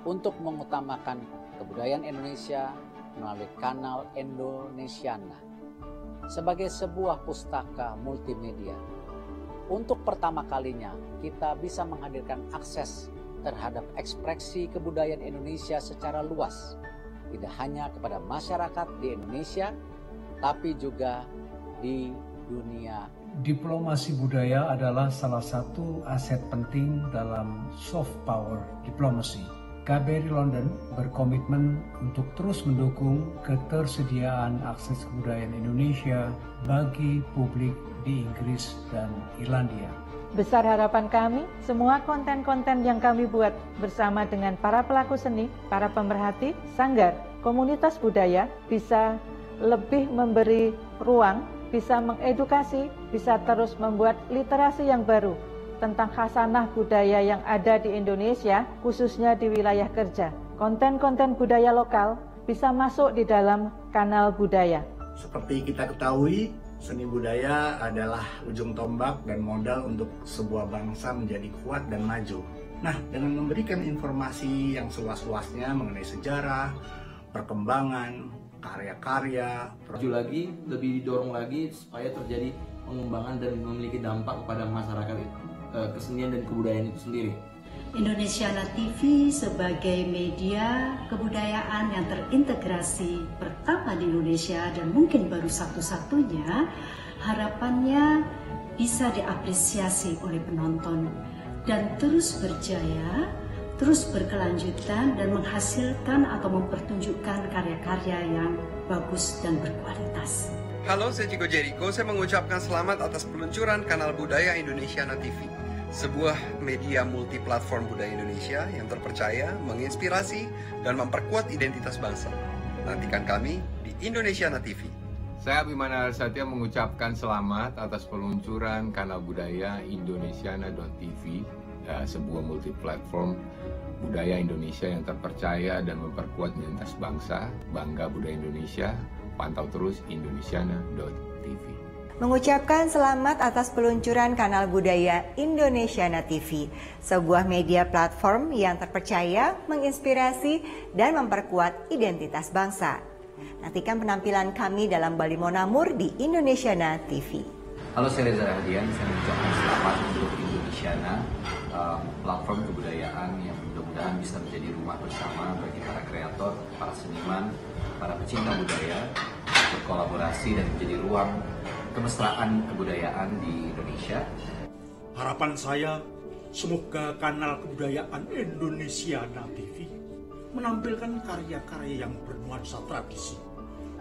Speaker 21: untuk mengutamakan kebudayaan Indonesia melalui kanal Indonesiana sebagai sebuah pustaka multimedia. Untuk pertama kalinya kita bisa menghadirkan akses terhadap ekspresi kebudayaan Indonesia secara luas, tidak hanya kepada masyarakat di Indonesia, tapi juga di dunia.
Speaker 22: Diplomasi budaya adalah salah satu aset penting dalam soft power diplomasi. KBRI London berkomitmen untuk terus mendukung ketersediaan akses kebudayaan Indonesia bagi publik di Inggris dan Irlandia.
Speaker 23: Besar harapan kami, semua konten-konten yang kami buat bersama dengan para pelaku seni, para pemerhati, sanggar, komunitas budaya bisa lebih memberi ruang, bisa mengedukasi, bisa terus membuat literasi yang baru tentang khasanah budaya yang ada di Indonesia, khususnya di wilayah kerja. Konten-konten budaya lokal bisa masuk di dalam kanal budaya.
Speaker 24: Seperti kita ketahui, seni budaya adalah ujung tombak dan modal untuk sebuah bangsa menjadi kuat dan maju. Nah, dengan memberikan informasi yang seluas-luasnya mengenai sejarah, perkembangan, karya-karya,
Speaker 25: maju lagi, lebih didorong lagi supaya terjadi pengembangan dan memiliki dampak kepada masyarakat kesenian dan kebudayaan itu sendiri.
Speaker 26: Indonesiana TV sebagai media kebudayaan yang terintegrasi pertama di Indonesia dan mungkin baru satu-satunya, harapannya bisa diapresiasi oleh penonton dan terus berjaya, terus berkelanjutan dan menghasilkan atau mempertunjukkan karya-karya yang bagus dan berkualitas.
Speaker 27: Halo, saya Chico Jericho. Saya mengucapkan selamat atas peluncuran kanal Budaya Indonesiana TV, sebuah media multiplatform budaya Indonesia yang terpercaya, menginspirasi, dan memperkuat identitas bangsa. Nantikan kami di Indonesiana TV.
Speaker 28: Saya Abimana Arsatya mengucapkan selamat atas peluncuran kanal Budaya Indonesiana.tv, sebuah multiplatform budaya Indonesia yang terpercaya dan memperkuat identitas bangsa. Bangga budaya Indonesia. Pantau terus Indonesiana.tv.
Speaker 29: Mengucapkan selamat atas peluncuran kanal Budaya Indonesiana TV, sebuah media platform yang terpercaya, menginspirasi, dan memperkuat identitas bangsa. Nantikan penampilan kami dalam Bali Monamur di Indonesiana TV.
Speaker 30: Halo, saya Reza Rahadian. Saya mengucapkan selamat untuk Indonesiana, platform kebudayaan yang mudah-mudahan bisa menjadi rumah bersama bagi para kreator, para seniman, para pecinta budaya, berkolaborasi dan menjadi ruang kemesraan kebudayaan di Indonesia.
Speaker 31: Harapan saya, semoga kanal kebudayaan Indonesiana TV menampilkan karya-karya yang bernuansa tradisi,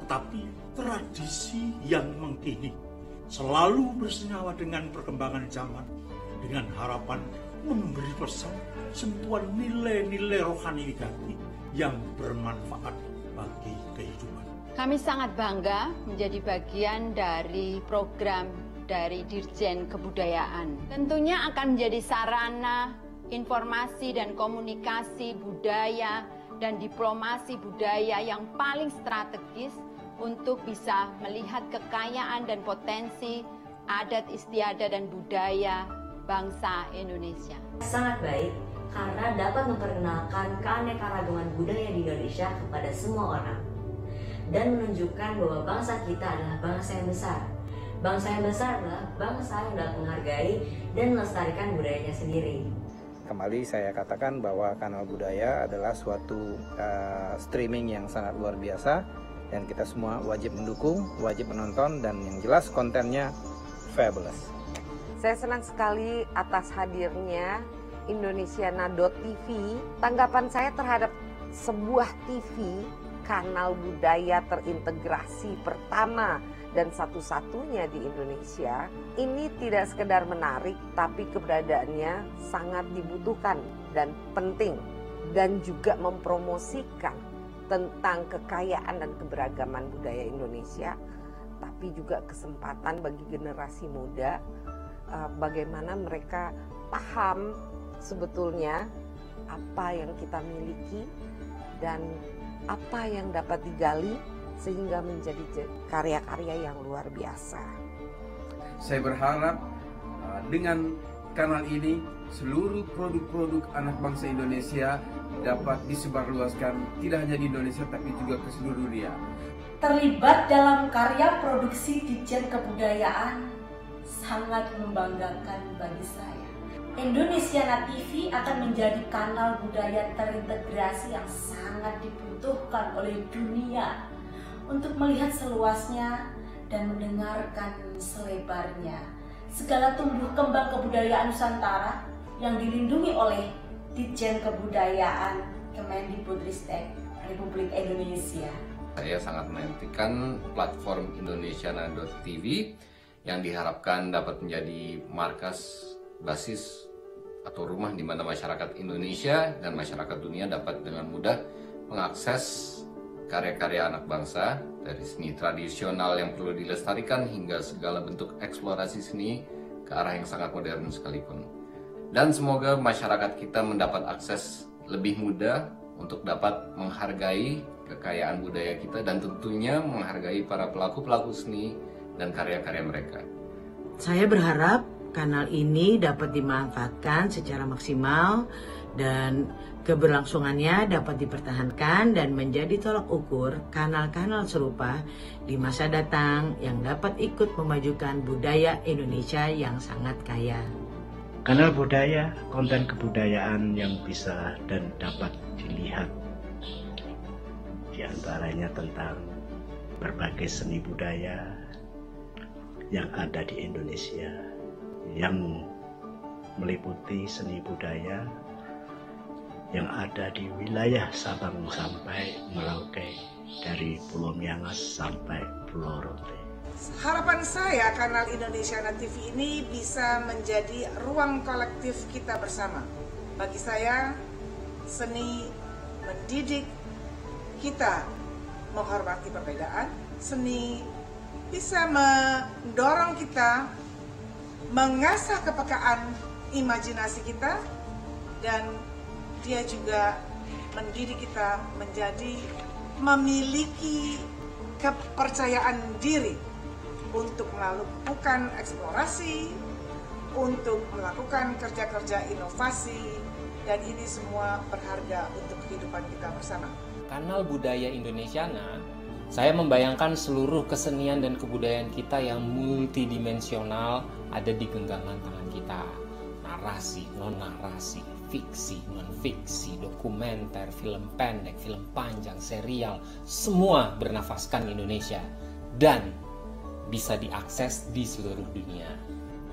Speaker 31: tetapi tradisi yang mengkini, selalu bersenyawa dengan perkembangan zaman, dengan harapan memberi pesan sentuhan nilai-nilai rohani wigati yang bermanfaat bagi kehidupan.
Speaker 32: Kami sangat bangga menjadi bagian dari program dari Dirjen Kebudayaan. Tentunya akan menjadi sarana informasi dan komunikasi budaya dan diplomasi budaya yang paling strategis untuk bisa melihat kekayaan dan potensi adat istiadat dan budaya bangsa Indonesia.
Speaker 33: Sangat baik karena dapat memperkenalkan keanekaragaman budaya di Indonesia kepada semua orang dan menunjukkan bahwa bangsa kita adalah bangsa yang besar Bangsa yang besar adalah bangsa yang dapat menghargai dan melestarikan budayanya sendiri.
Speaker 1: Kembali saya katakan bahwa Kanal Budaya adalah suatu streaming yang sangat luar biasa dan kita semua wajib mendukung, wajib menonton, dan yang jelas kontennya fabulous.
Speaker 3: Saya senang sekali atas hadirnya Indonesiana.tv. Tanggapan saya terhadap sebuah TV kanal budaya terintegrasi pertama dan satu-satunya di Indonesia, ini tidak sekedar menarik, tapi keberadaannya sangat dibutuhkan dan penting, dan juga mempromosikan tentang kekayaan dan keberagaman budaya Indonesia, tapi juga kesempatan bagi generasi muda, bagaimana mereka paham sebetulnya apa yang kita miliki dan apa yang dapat digali sehingga menjadi karya-karya yang luar biasa.
Speaker 4: Saya berharap dengan kanal ini seluruh produk-produk anak bangsa Indonesia dapat disebarluaskan tidak hanya di Indonesia tapi juga ke seluruh dunia.
Speaker 33: Terlibat dalam karya produksi Ditjen Kebudayaan sangat membanggakan bagi saya. Indonesiana TV akan menjadi kanal budaya terintegrasi yang sangat dibutuhkan oleh dunia untuk melihat seluasnya dan mendengarkan selebarnya segala tumbuh kembang kebudayaan Nusantara yang dilindungi oleh Ditjen Kebudayaan Kemendikbudristek Republik Indonesia.
Speaker 28: Saya sangat menantikan platform Indonesiana.tv yang diharapkan dapat menjadi markas basis atau rumah di mana masyarakat Indonesia dan masyarakat dunia dapat dengan mudah mengakses karya-karya anak bangsa, dari seni tradisional yang perlu dilestarikan hingga segala bentuk eksplorasi seni ke arah yang sangat modern sekalipun. Dan semoga masyarakat kita mendapat akses lebih mudah untuk dapat menghargai kekayaan budaya kita dan tentunya menghargai para pelaku-pelaku seni dan karya-karya mereka.
Speaker 7: Saya berharap kanal ini dapat dimanfaatkan secara maksimal dan keberlangsungannya dapat dipertahankan dan menjadi tolak ukur kanal-kanal serupa di masa datang yang dapat ikut memajukan budaya Indonesia yang sangat kaya.
Speaker 8: Kanal budaya, konten kebudayaan yang bisa dan dapat dilihat, di antaranya tentang berbagai seni budaya yang ada di Indonesia, yang meliputi seni budaya yang ada di wilayah Sabang sampai Merauke, dari Pulau Miangas sampai Pulau Rote.
Speaker 9: Harapan saya kanal Indonesiana TV ini bisa menjadi ruang kolektif kita bersama. Bagi saya, seni mendidik kita menghormati perbedaan, seni bisa mendorong kita mengasah kepekaan imajinasi kita, dan dia juga mendidik kita menjadi memiliki kepercayaan diri untuk melakukan eksplorasi, untuk melakukan kerja-kerja inovasi, dan ini semua berharga untuk kehidupan kita bersama.
Speaker 10: Kanal Budaya Indonesiana, saya membayangkan seluruh kesenian dan kebudayaan kita yang multidimensional ada di genggaman tangan kita. Narasi, non-narasi, fiksi, non-fiksi, dokumenter, film pendek, film panjang, serial, semua bernafaskan Indonesia dan bisa diakses di seluruh dunia.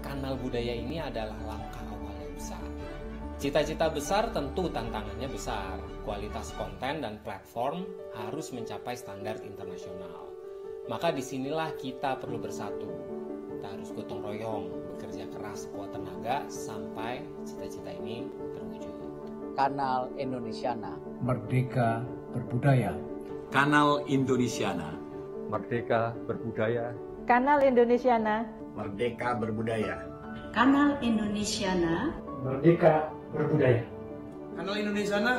Speaker 10: Kanal budaya ini adalah langkah awal yang besar. Cita-cita besar tentu tantangannya besar. Kualitas konten dan platform harus mencapai standar internasional. Maka disinilah kita perlu bersatu. Kita harus gotong royong, bekerja keras kuat tenaga sampai cita-cita ini terwujud.
Speaker 21: Kanal Indonesiana.
Speaker 22: Merdeka berbudaya.
Speaker 11: Kanal Indonesiana.
Speaker 18: Merdeka berbudaya.
Speaker 23: Kanal Indonesiana.
Speaker 8: Merdeka berbudaya.
Speaker 26: Kanal Indonesiana.
Speaker 22: Merdeka berbudaya.
Speaker 25: Kanal Indonesiana.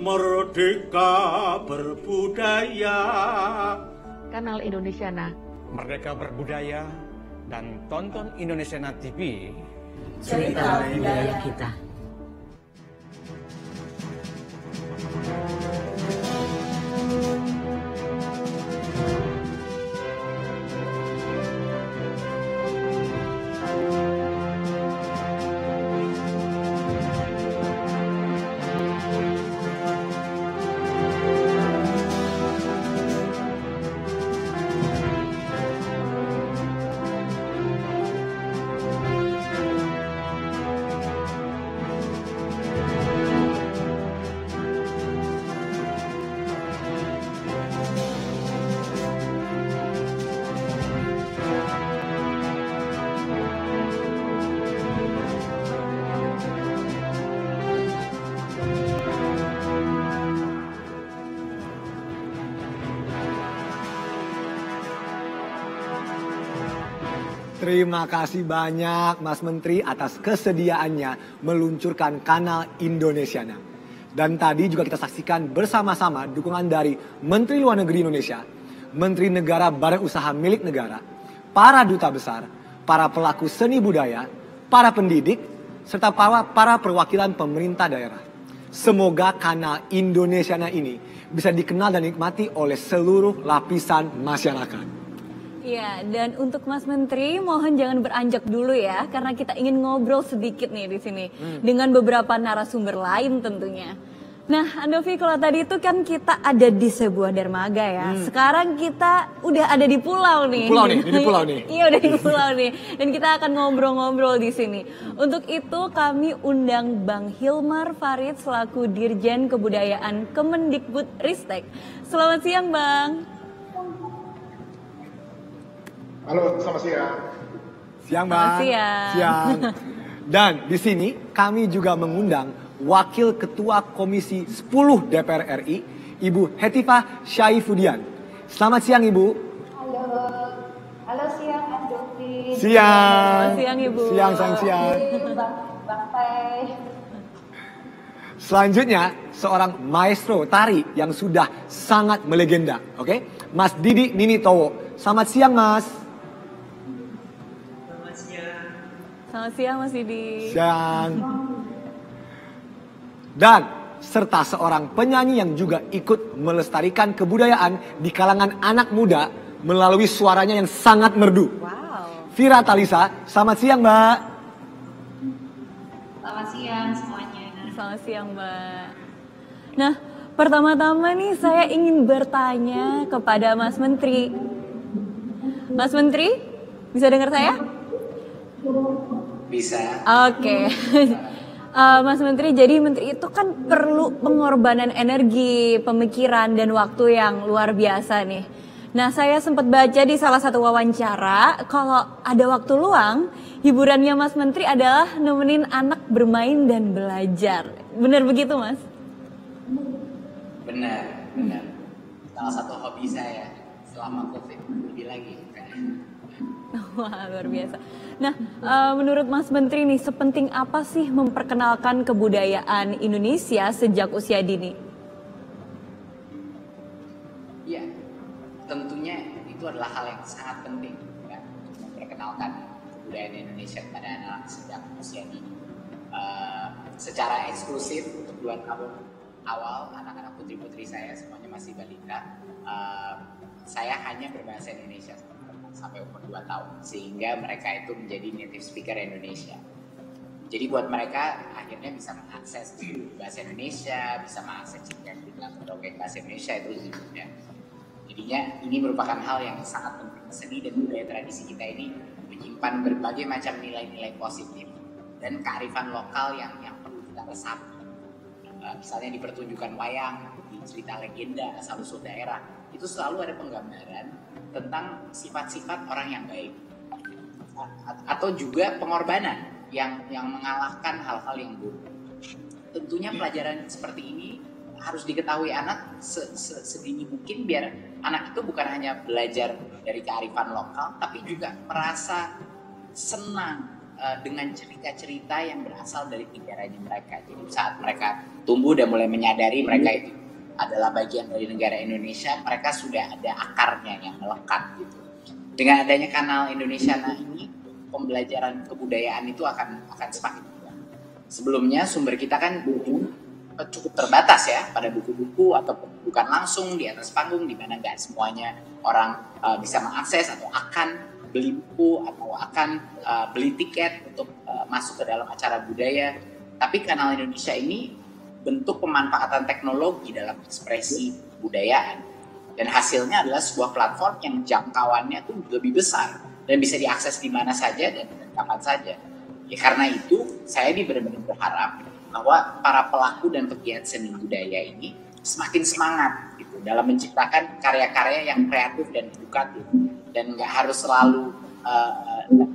Speaker 31: Merdeka berbudaya.
Speaker 23: Kanal Indonesiana.
Speaker 12: Merdeka berbudaya dan tonton Indonesiana TV.
Speaker 7: Cerita budaya kita.
Speaker 2: Terima kasih banyak Mas Menteri atas kesediaannya meluncurkan Kanal Indonesiana. Dan tadi juga kita saksikan bersama-sama dukungan dari Menteri Luar Negeri Indonesia, Menteri Negara Badan Usaha Milik Negara, para duta besar, para pelaku seni budaya, para pendidik, serta para perwakilan pemerintah daerah. Semoga Kanal Indonesiana ini bisa dikenal dan dinikmati oleh seluruh lapisan masyarakat.
Speaker 5: Iya, dan untuk Mas Menteri mohon jangan beranjak dulu ya, karena kita ingin ngobrol sedikit nih di sini dengan beberapa narasumber lain tentunya. Nah, Andovi, kalau tadi itu kan kita ada di sebuah dermaga ya. Sekarang kita udah ada di pulau nih.
Speaker 2: Di pulau nih.
Speaker 5: Iya, udah di pulau nih. Dan kita akan ngobrol-ngobrol di sini. Untuk itu kami undang Bang Hilmar Farid selaku Dirjen Kebudayaan Kemendikbud Ristek. Selamat siang, Bang.
Speaker 6: Halo, selamat siang.
Speaker 2: Siang, Bang. Siang. Dan di sini kami juga mengundang Wakil Ketua Komisi 10 DPR RI, Ibu Hetifah Syaifudian. Selamat siang, Ibu.
Speaker 13: Halo siang, Andovi.
Speaker 2: Siang.
Speaker 5: Siang, Ibu.
Speaker 2: Siang.
Speaker 13: Bang Pai.
Speaker 2: Selanjutnya, seorang maestro tari yang sudah sangat melegenda, oke? Mas Didi Ninitowo. Selamat siang, Mas.
Speaker 5: Selamat siang, Mas Didi.
Speaker 2: Siang. Dan serta seorang penyanyi yang juga ikut melestarikan kebudayaan di kalangan anak muda melalui suaranya yang sangat merdu.
Speaker 5: Wow.
Speaker 2: Vira Talisa, selamat siang, Mbak.
Speaker 13: Selamat siang semuanya.
Speaker 5: Selamat siang, Mbak. Nah, pertama-tama nih saya ingin bertanya kepada Mas Menteri. Mas Menteri, bisa dengar saya?
Speaker 30: Bisa.
Speaker 5: Oke. Mas Menteri, jadi Menteri itu kan perlu pengorbanan energi, pemikiran, dan waktu yang luar biasa nih. Nah, saya sempat baca di salah satu wawancara, kalau ada waktu luang, hiburannya Mas Menteri adalah nemenin anak bermain dan belajar. Benar begitu, Mas?
Speaker 30: Benar. Salah satu hobi saya selama COVID, lebih lagi.
Speaker 5: Wah, luar biasa. Nah, menurut Mas Menteri nih, sepenting apa sih memperkenalkan kebudayaan Indonesia sejak usia dini?
Speaker 30: Iya, tentunya itu adalah hal yang sangat penting ya, memperkenalkan kebudayaan Indonesia kepada anak sejak usia dini. Secara eksklusif untuk 2 tahun awal, anak-anak putri-putri saya semuanya masih balita. Saya hanya berbahasa Indonesia sampai umur 2 tahun, sehingga mereka itu menjadi native speaker Indonesia. Jadi buat mereka akhirnya bisa mengakses bahasa Indonesia, bisa mengakses cerita-cerita atau dongeng bahasa Indonesia itu lebih mudah. Jadinya ini merupakan hal yang sangat penting. Seni dan budaya tradisi kita ini menyimpan berbagai macam nilai-nilai positif dan kearifan lokal yang perlu kita resapi. Misalnya di pertunjukan wayang, di cerita legenda asal-usul daerah, itu selalu ada penggambaran tentang sifat-sifat orang yang baik, atau juga pengorbanan yang mengalahkan hal-hal yang buruk. Tentunya pelajaran seperti ini harus diketahui anak sedini mungkin, biar anak itu bukan hanya belajar dari kearifan lokal, tapi juga merasa senang dengan cerita-cerita yang berasal dari negaranya mereka. Jadi saat mereka tumbuh dan mulai menyadari mereka itu adalah bagian dari negara Indonesia, mereka sudah ada akarnya yang melekat gitu. Dengan adanya Kanal Indonesiana ini, pembelajaran kebudayaan itu akan semakin mudah. Sebelumnya sumber kita kan cukup terbatas ya, pada buku-buku atau bukan langsung di atas panggung, di mana nggak semuanya orang bisa mengakses atau akan beli buku atau akan beli tiket untuk masuk ke dalam acara budaya. Tapi Kanal Indonesia ini bentuk pemanfaatan teknologi dalam ekspresi budayaan, dan hasilnya adalah sebuah platform yang jangkauannya tuh lebih besar dan bisa diakses di mana saja dan kapan saja. Ya, karena itu saya benar-benar berharap bahwa para pelaku dan pegiat seni budaya ini semakin semangat gitu dalam menciptakan karya-karya yang kreatif dan edukatif, dan nggak harus selalu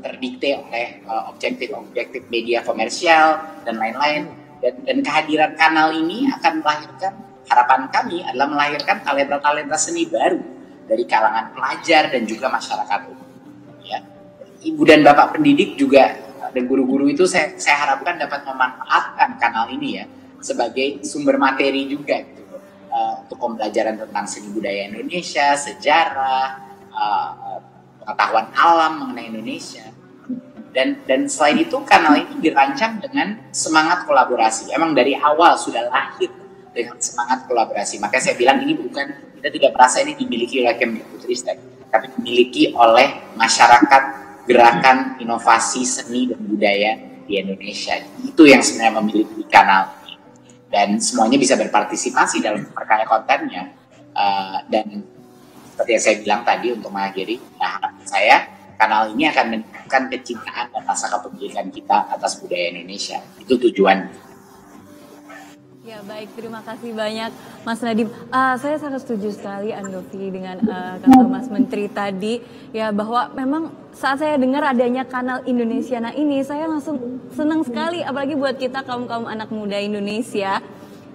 Speaker 30: terdikte oleh objektif media komersial dan lain-lain. Dan kehadiran kanal ini akan melahirkan, harapan kami adalah melahirkan talenta-talenta seni baru dari kalangan pelajar dan juga masyarakat umum. Ya.
Speaker 1: ibu dan bapak pendidik juga dan guru-guru itu saya harapkan dapat memanfaatkan kanal ini ya sebagai sumber materi juga gitu, untuk pembelajaran tentang seni budaya Indonesia, sejarah, pengetahuan alam mengenai Indonesia. Dan selain itu kanal ini dirancang dengan semangat kolaborasi. Emang dari awal sudah lahir dengan semangat kolaborasi. Makanya saya bilang ini bukan, kita tidak merasa ini dimiliki oleh Kemdikbudristek, tapi dimiliki oleh masyarakat gerakan inovasi seni dan budaya di Indonesia. Itu yang sebenarnya memiliki kanal ini. Dan semuanya bisa berpartisipasi dalam perkara kontennya. Dan seperti yang saya bilang tadi untuk mengakhiri, harapan saya kanal ini akan meningkatkan kecintaan dan rasa kepemilikan kita atas budaya Indonesia. Itu tujuan.
Speaker 5: Ya baik, terima kasih banyak Mas Nadiem. Saya sangat setuju sekali Andovi dengan kata Mas Menteri tadi ya, bahwa memang saat saya dengar adanya kanal Indonesiana ini saya langsung senang sekali, apalagi buat kita kaum anak muda Indonesia.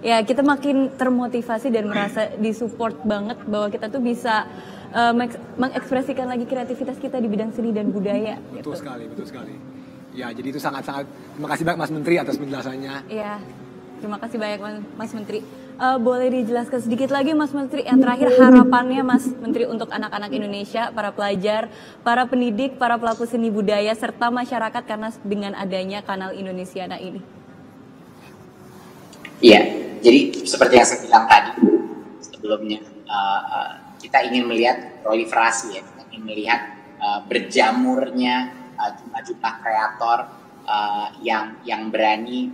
Speaker 5: Ya kita makin termotivasi dan merasa disupport banget bahwa kita tuh bisa mengekspresikan lagi kreativitas kita di bidang seni dan budaya.
Speaker 2: Betul sekali, betul sekali. Ya, jadi itu sangat-sangat terima kasih banyak Mas Menteri atas penjelasannya.
Speaker 5: Iya, terima kasih banyak Mas Menteri. Boleh dijelaskan sedikit lagi Mas Menteri, yang terakhir harapannya Mas Menteri untuk anak-anak Indonesia, para pelajar, para pendidik, para pelaku seni budaya, serta masyarakat karena dengan adanya kanal Indonesiana ini.
Speaker 1: Iya, jadi seperti yang saya bilang tadi sebelumnya, kita ingin melihat proliferasi ya, kita ingin melihat berjamurnya jumlah-jumlah kreator yang berani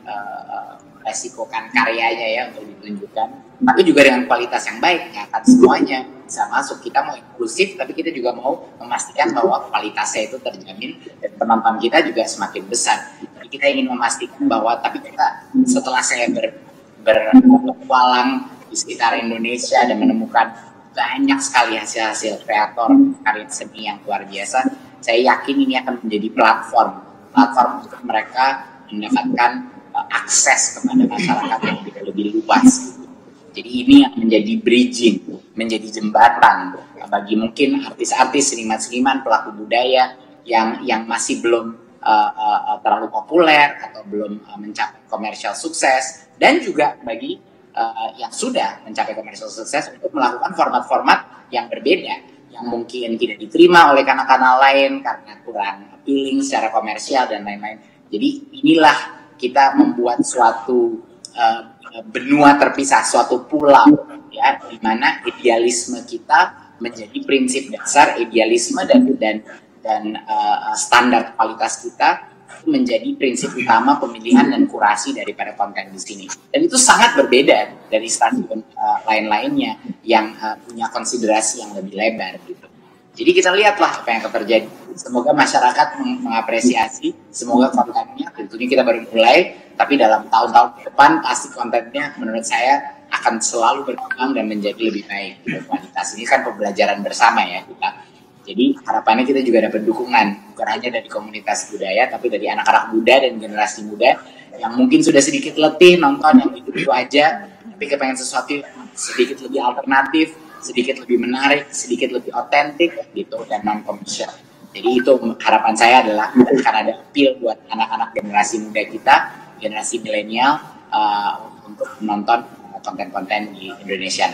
Speaker 1: resikokan karyanya ya untuk ditunjukkan, tapi juga dengan kualitas yang baik. Ya kan semuanya bisa masuk. Kita mau inklusif, tapi kita juga mau memastikan bahwa kualitasnya itu terjamin dan penonton kita juga semakin besar. Jadi kita ingin memastikan bahwa, tapi kita setelah saya berpetualang di sekitar Indonesia dan menemukan banyak sekali hasil-hasil kreator karya seni yang luar biasa, saya yakin ini akan menjadi platform untuk mereka mendapatkan akses kepada masyarakat yang lebih luas. Jadi ini yang menjadi bridging, menjadi jembatan bagi mungkin artis-artis, seniman-seniman, pelaku budaya yang masih belum terlalu populer atau belum mencapai komersial sukses, dan juga bagi yang sudah mencapai komersial sukses untuk melakukan format-format yang berbeda, yang mungkin tidak diterima oleh kanal-kanal lain karena kurang appealing secara komersial dan lain-lain. Jadi inilah kita membuat suatu benua terpisah, suatu pulau ya, di mana idealisme kita menjadi prinsip dasar, idealisme dan standar kualitas kita menjadi prinsip utama pemilihan dan kurasi daripada konten di sini. Dan itu sangat berbeda dari stasiun lain-lainnya yang punya konsiderasi yang lebih lebar gitu. Jadi kita lihatlah apa yang akan terjadi. Semoga masyarakat mengapresiasi, semoga kontennya, tentunya kita baru mulai, tapi dalam tahun-tahun ke depan pasti kontennya menurut saya akan selalu berkembang dan menjadi lebih baik gitu, kualitas. Ini kan pembelajaran bersama ya kita. Jadi harapannya kita juga dapat dukungan, bukan hanya dari komunitas budaya, tapi dari anak-anak muda dan generasi muda yang mungkin sudah sedikit letih nonton yang itu aja, tapi kepengen sesuatu sedikit lebih alternatif, sedikit lebih menarik, sedikit lebih otentik gitu, dan non-komersial. Jadi itu harapan saya adalah akan ada appeal buat anak-anak generasi muda kita, generasi milenial, untuk menonton konten-konten di Indonesia.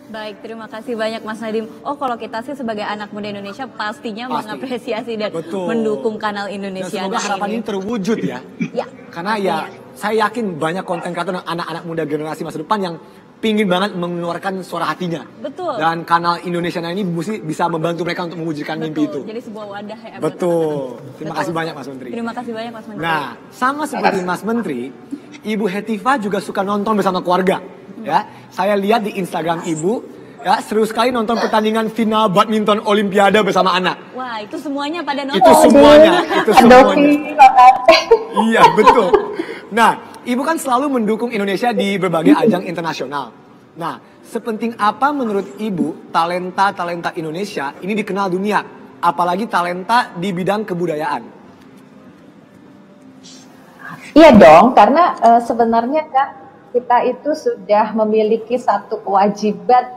Speaker 5: Baik, terima kasih banyak Mas Nadiem. Oh, kalau kita sih sebagai anak muda Indonesia pastinya mengapresiasi dan mendukung kanal Indonesia.
Speaker 2: Dan semoga harapan ini terwujud ya.
Speaker 5: Ya.
Speaker 2: Karena ya saya yakin banyak konten kreator dan anak-anak muda generasi masa depan yang pingin banget mengeluarkan suara hatinya.
Speaker 5: Betul.
Speaker 2: Dan kanal Indonesia ini bisa membantu mereka untuk mewujudkan mimpi itu.
Speaker 5: Jadi sebuah wadah ya.
Speaker 2: Betul. Terima kasih banyak Mas Menteri.
Speaker 5: Terima kasih banyak Mas Menteri.
Speaker 2: Nah, sama seperti Mas Menteri, Ibu Hetiva juga suka nonton bersama keluarga. Ya, saya lihat di Instagram Ibu, ya seru sekali nonton pertandingan final badminton Olimpiade bersama anak.
Speaker 5: Wah, itu semuanya pada nonton.
Speaker 2: Itu semuanya. Iya, betul. Nah, Ibu kan selalu mendukung Indonesia di berbagai ajang internasional. Nah, sepenting apa menurut Ibu talenta-talenta Indonesia ini dikenal dunia, apalagi talenta di bidang kebudayaan?
Speaker 13: Iya dong, karena sebenarnya kan kita itu sudah memiliki satu kewajiban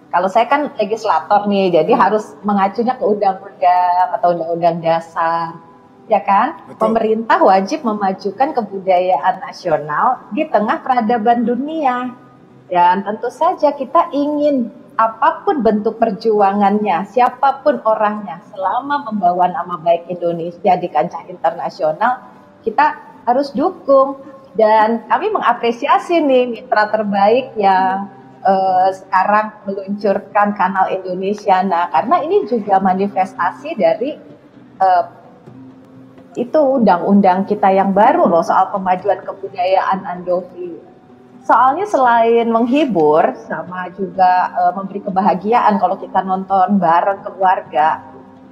Speaker 13: Kalau saya kan legislator nih, jadi harus mengacunya ke undang-undang atau undang-undang dasar. Ya kan?
Speaker 2: Betul.
Speaker 13: Pemerintah wajib memajukan kebudayaan nasional di tengah peradaban dunia. Dan tentu saja kita ingin apapun bentuk perjuangannya, siapapun orangnya, selama membawa nama baik Indonesia di kancah internasional, kita harus dukung. Dan kami mengapresiasi nih mitra terbaik yang sekarang meluncurkan Kanal Indonesiana, karena ini juga manifestasi dari itu undang-undang kita yang baru loh soal pemajuan kebudayaan, Andovi. Soalnya selain menghibur sama juga memberi kebahagiaan kalau kita nonton bareng keluarga,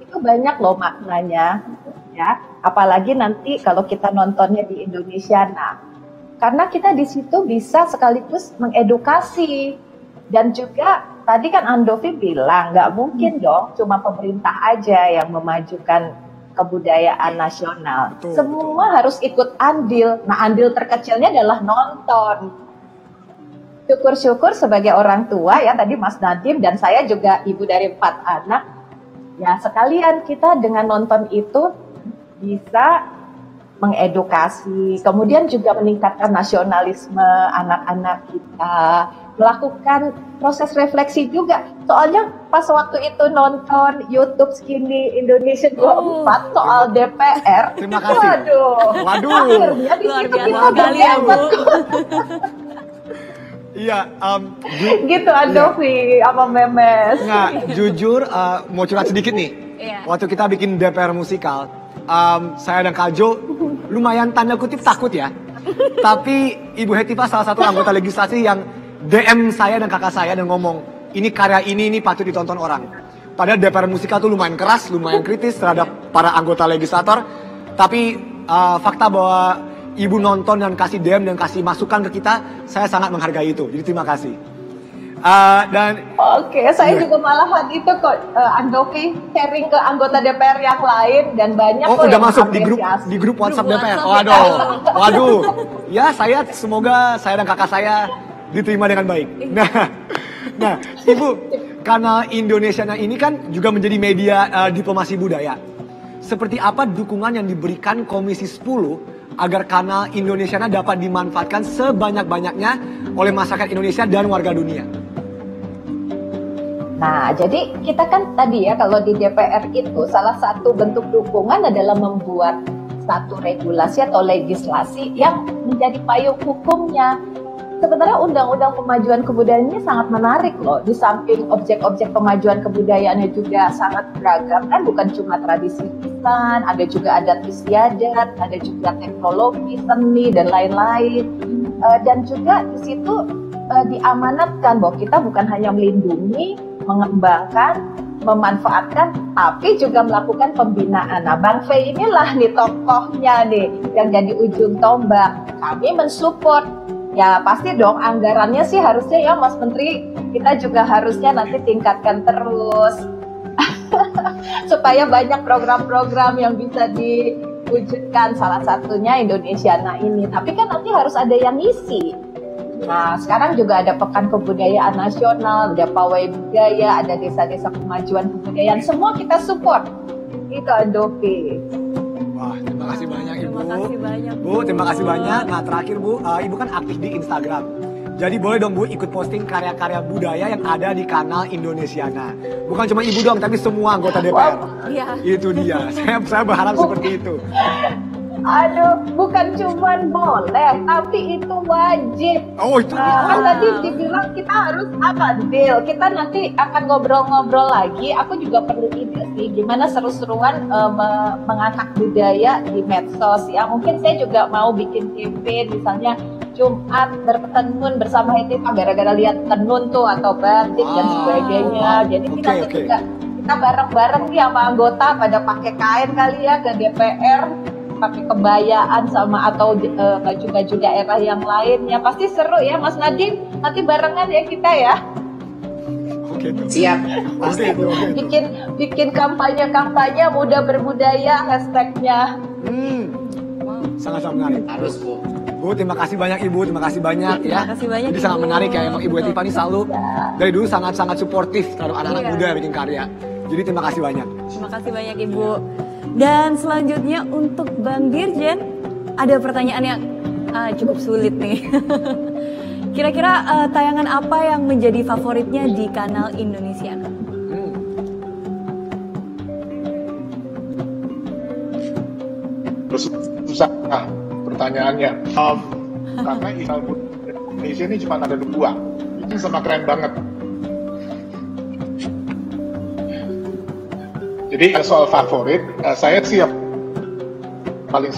Speaker 13: itu banyak loh maknanya, ya. Apalagi nanti kalau kita nontonnya di Indonesiana, karena kita di situ bisa sekaligus mengedukasi. Dan juga tadi kan Andovi bilang nggak mungkin dong cuma pemerintah aja yang memajukan kebudayaan nasional.
Speaker 2: Betul,
Speaker 13: Semua harus ikut andil. Nah, andil terkecilnya adalah nonton. Syukur-syukur sebagai orang tua ya, tadi Mas Nadiem dan saya juga ibu dari 4 anak. Ya, sekalian kita dengan nonton itu bisa mengedukasi, kemudian juga meningkatkan nasionalisme anak-anak kita, melakukan proses refleksi juga. Soalnya pas waktu itu nonton YouTube Skinny Indonesia 24 soal DPR.
Speaker 2: Terima kasih. Waduh.
Speaker 13: Akhirnya di
Speaker 5: Luar
Speaker 13: situ
Speaker 5: biasa
Speaker 13: kita
Speaker 5: sekali ya, Bu.
Speaker 2: Iya,
Speaker 13: gitu Andovi sama Memes.
Speaker 2: Nggak, jujur mau curhat sedikit nih.
Speaker 5: Iya.
Speaker 2: Waktu kita bikin DPR musikal, saya dan Kak Jo lumayan tanda kutip takut ya. Tapi Ibu Hetifah salah satu anggota legislasi yang DM saya dan kakak saya dan ngomong, ini karya ini patut ditonton orang. Padahal DPR musikal tuh lumayan keras, lumayan kritis terhadap para anggota legislator. Tapi fakta bahwa Ibu nonton dan kasih DM dan kasih masukan ke kita, saya sangat menghargai itu. Jadi terima kasih.
Speaker 13: Oke, saya juga malahan itu kok Andovi sharing ke anggota DPR yang lain dan banyak kok
Speaker 2: udah
Speaker 13: yang
Speaker 2: masuk
Speaker 13: mengapresiasi.
Speaker 2: di grup WhatsApp DPR.
Speaker 13: WhatsApp.
Speaker 2: Waduh. Ya, semoga saya dan kakak saya diterima dengan baik. Nah, Ibu, Kanal Indonesiana ini kan juga menjadi media diplomasi budaya. Seperti apa dukungan yang diberikan Komisi 10 agar Kanal Indonesiana dapat dimanfaatkan sebanyak-banyaknya oleh masyarakat Indonesia dan warga dunia?
Speaker 13: Nah, jadi kita kan tadi ya kalau di DPR itu salah satu bentuk dukungan adalah membuat satu regulasi atau legislasi yang menjadi payung hukumnya. Sebenarnya undang-undang pemajuan kebudayaan ini sangat menarik loh. Di samping objek-objek pemajuan kebudayaannya juga sangat beragam kan, bukan cuma tradisi lisan, ada juga adat istiadat, ada juga teknologi, seni dan lain-lain. Dan juga di situ diamanatkan bahwa kita bukan hanya melindungi, mengembangkan, memanfaatkan, tapi juga melakukan pembinaan. Nah, Bang Fei inilah nih tokohnya nih yang jadi ujung tombak. Kami mensupport. Ya pasti dong anggarannya sih harusnya ya Mas Menteri, kita juga harusnya nanti tingkatkan terus supaya banyak program-program yang bisa diwujudkan, salah satunya Indonesiana ini. Tapi kan nanti harus ada yang ngisi. Nah sekarang juga ada Pekan Kebudayaan Nasional, ada Pawai Budaya, ada desa-desa kemajuan kebudayaan, semua kita support. Itu Andovi.
Speaker 2: Wah, terima kasih banyak Ibu.
Speaker 5: Terima kasih banyak,
Speaker 2: Bu, terima kasih banyak. Nah, terakhir Bu, Ibu kan aktif di Instagram. Jadi boleh dong Bu ikut posting karya-karya budaya yang ada di Kanal Indonesiana. Bukan cuma Ibu dong, tapi semua anggota DPR.
Speaker 5: Iya.
Speaker 2: Itu dia. Saya berharap seperti itu.
Speaker 13: Aduh, bukan cuman boleh, tapi itu wajib.
Speaker 2: Oh, itu.
Speaker 13: Kan tadi dibilang kita harus deal. Kita nanti akan ngobrol-ngobrol lagi. Aku juga perlu ide sih, gimana seru-seruan mengangkat budaya di medsos ya. Mungkin saya juga mau bikin campaign, misalnya Jumat bertenun bersama Hetifah gara-gara lihat tenun tuh atau batik dan sebagainya. Jadi kita juga kita bareng-bareng nih sama anggota pada pakai kain kali ya ke DPR. Pakai kebayaan sama atau baju-baju daerah yang lain ya, pasti seru ya Mas Nadiem, nanti barengan ya kita ya.
Speaker 2: Oke,
Speaker 1: siap.
Speaker 2: Pasti itu.
Speaker 13: Bikin kampanye hashtagnya.
Speaker 2: Sangat-sangat menarik.
Speaker 1: Harus Bu.
Speaker 2: Bu, Bu, terima kasih banyak Ibu, terima kasih banyak ya.
Speaker 5: Terima kasih banyak,
Speaker 2: Jadi sangat
Speaker 5: Ibu.
Speaker 2: menarik ya, emang Ibu Etiva ini selalu dari dulu sangat-sangat suportif terhadap anak-anak
Speaker 5: Iya.
Speaker 2: muda yang bikin karya. Jadi terima kasih banyak.
Speaker 5: Terima kasih banyak Ibu. Dan selanjutnya untuk Bang Dirjen, ada pertanyaan yang cukup sulit nih. Kira-kira tayangan apa yang menjadi favoritnya di kanal Indonesiana?
Speaker 6: Terus susah pertanyaannya. Karena Indonesia ini cuma ada 2. Itu sama keren banget. Jadi soal favorit, saya sih yang paling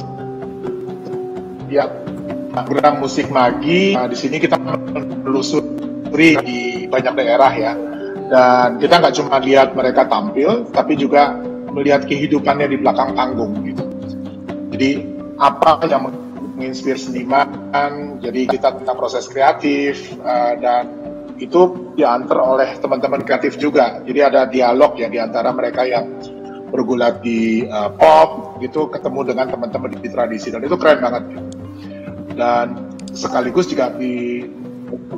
Speaker 6: ya program musik magi. Di sini kita menelusuri di banyak daerah ya, dan kita nggak cuma lihat mereka tampil, tapi juga melihat kehidupannya di belakang panggung gitu. Jadi apa yang menginspirasi seniman? Jadi kita tentang proses kreatif dan itu diantar oleh teman-teman kreatif juga. Jadi ada dialog ya di antara mereka yang bergulat di pop gitu ketemu dengan teman-teman di tradisi, dan itu keren banget. Dan sekaligus juga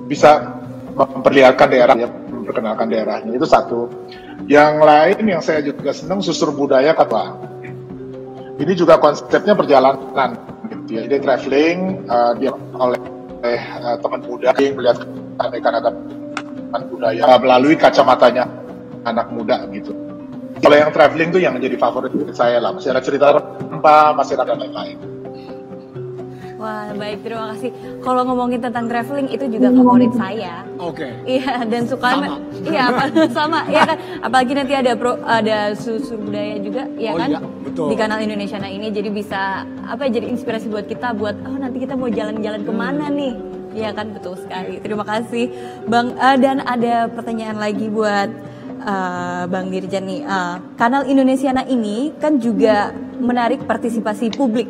Speaker 6: bisa memperlihatkan daerah ya, memperkenalkan daerahnya. Itu satu. Yang lain yang saya juga senang susur budaya kata. Ini juga konsepnya perjalanan gitu ya. Jadi traveling dia oleh teman muda yang melihat keanekaragaman budaya melalui kacamatanya anak muda gitu. Kalau yang traveling tuh yang menjadi favorit saya lah. Masih ada cerita rempah, masih ada lain-lain.
Speaker 5: Wah, baik, terima kasih. Kalau ngomongin tentang traveling itu juga favorit saya.
Speaker 2: Oke.
Speaker 5: Iya, dan suka iya sama, ya kan. Apalagi nanti ada susur budaya juga, ya kan?
Speaker 2: Iya, betul.
Speaker 5: Di kanal Indonesiana ini, jadi bisa jadi inspirasi buat kita buat nanti kita mau jalan-jalan kemana nih? Iya kan, betul sekali. Terima kasih, Bang. Dan ada pertanyaan lagi buat Bang Dirjen nih. Kanal Indonesiana ini kan juga menarik partisipasi publik.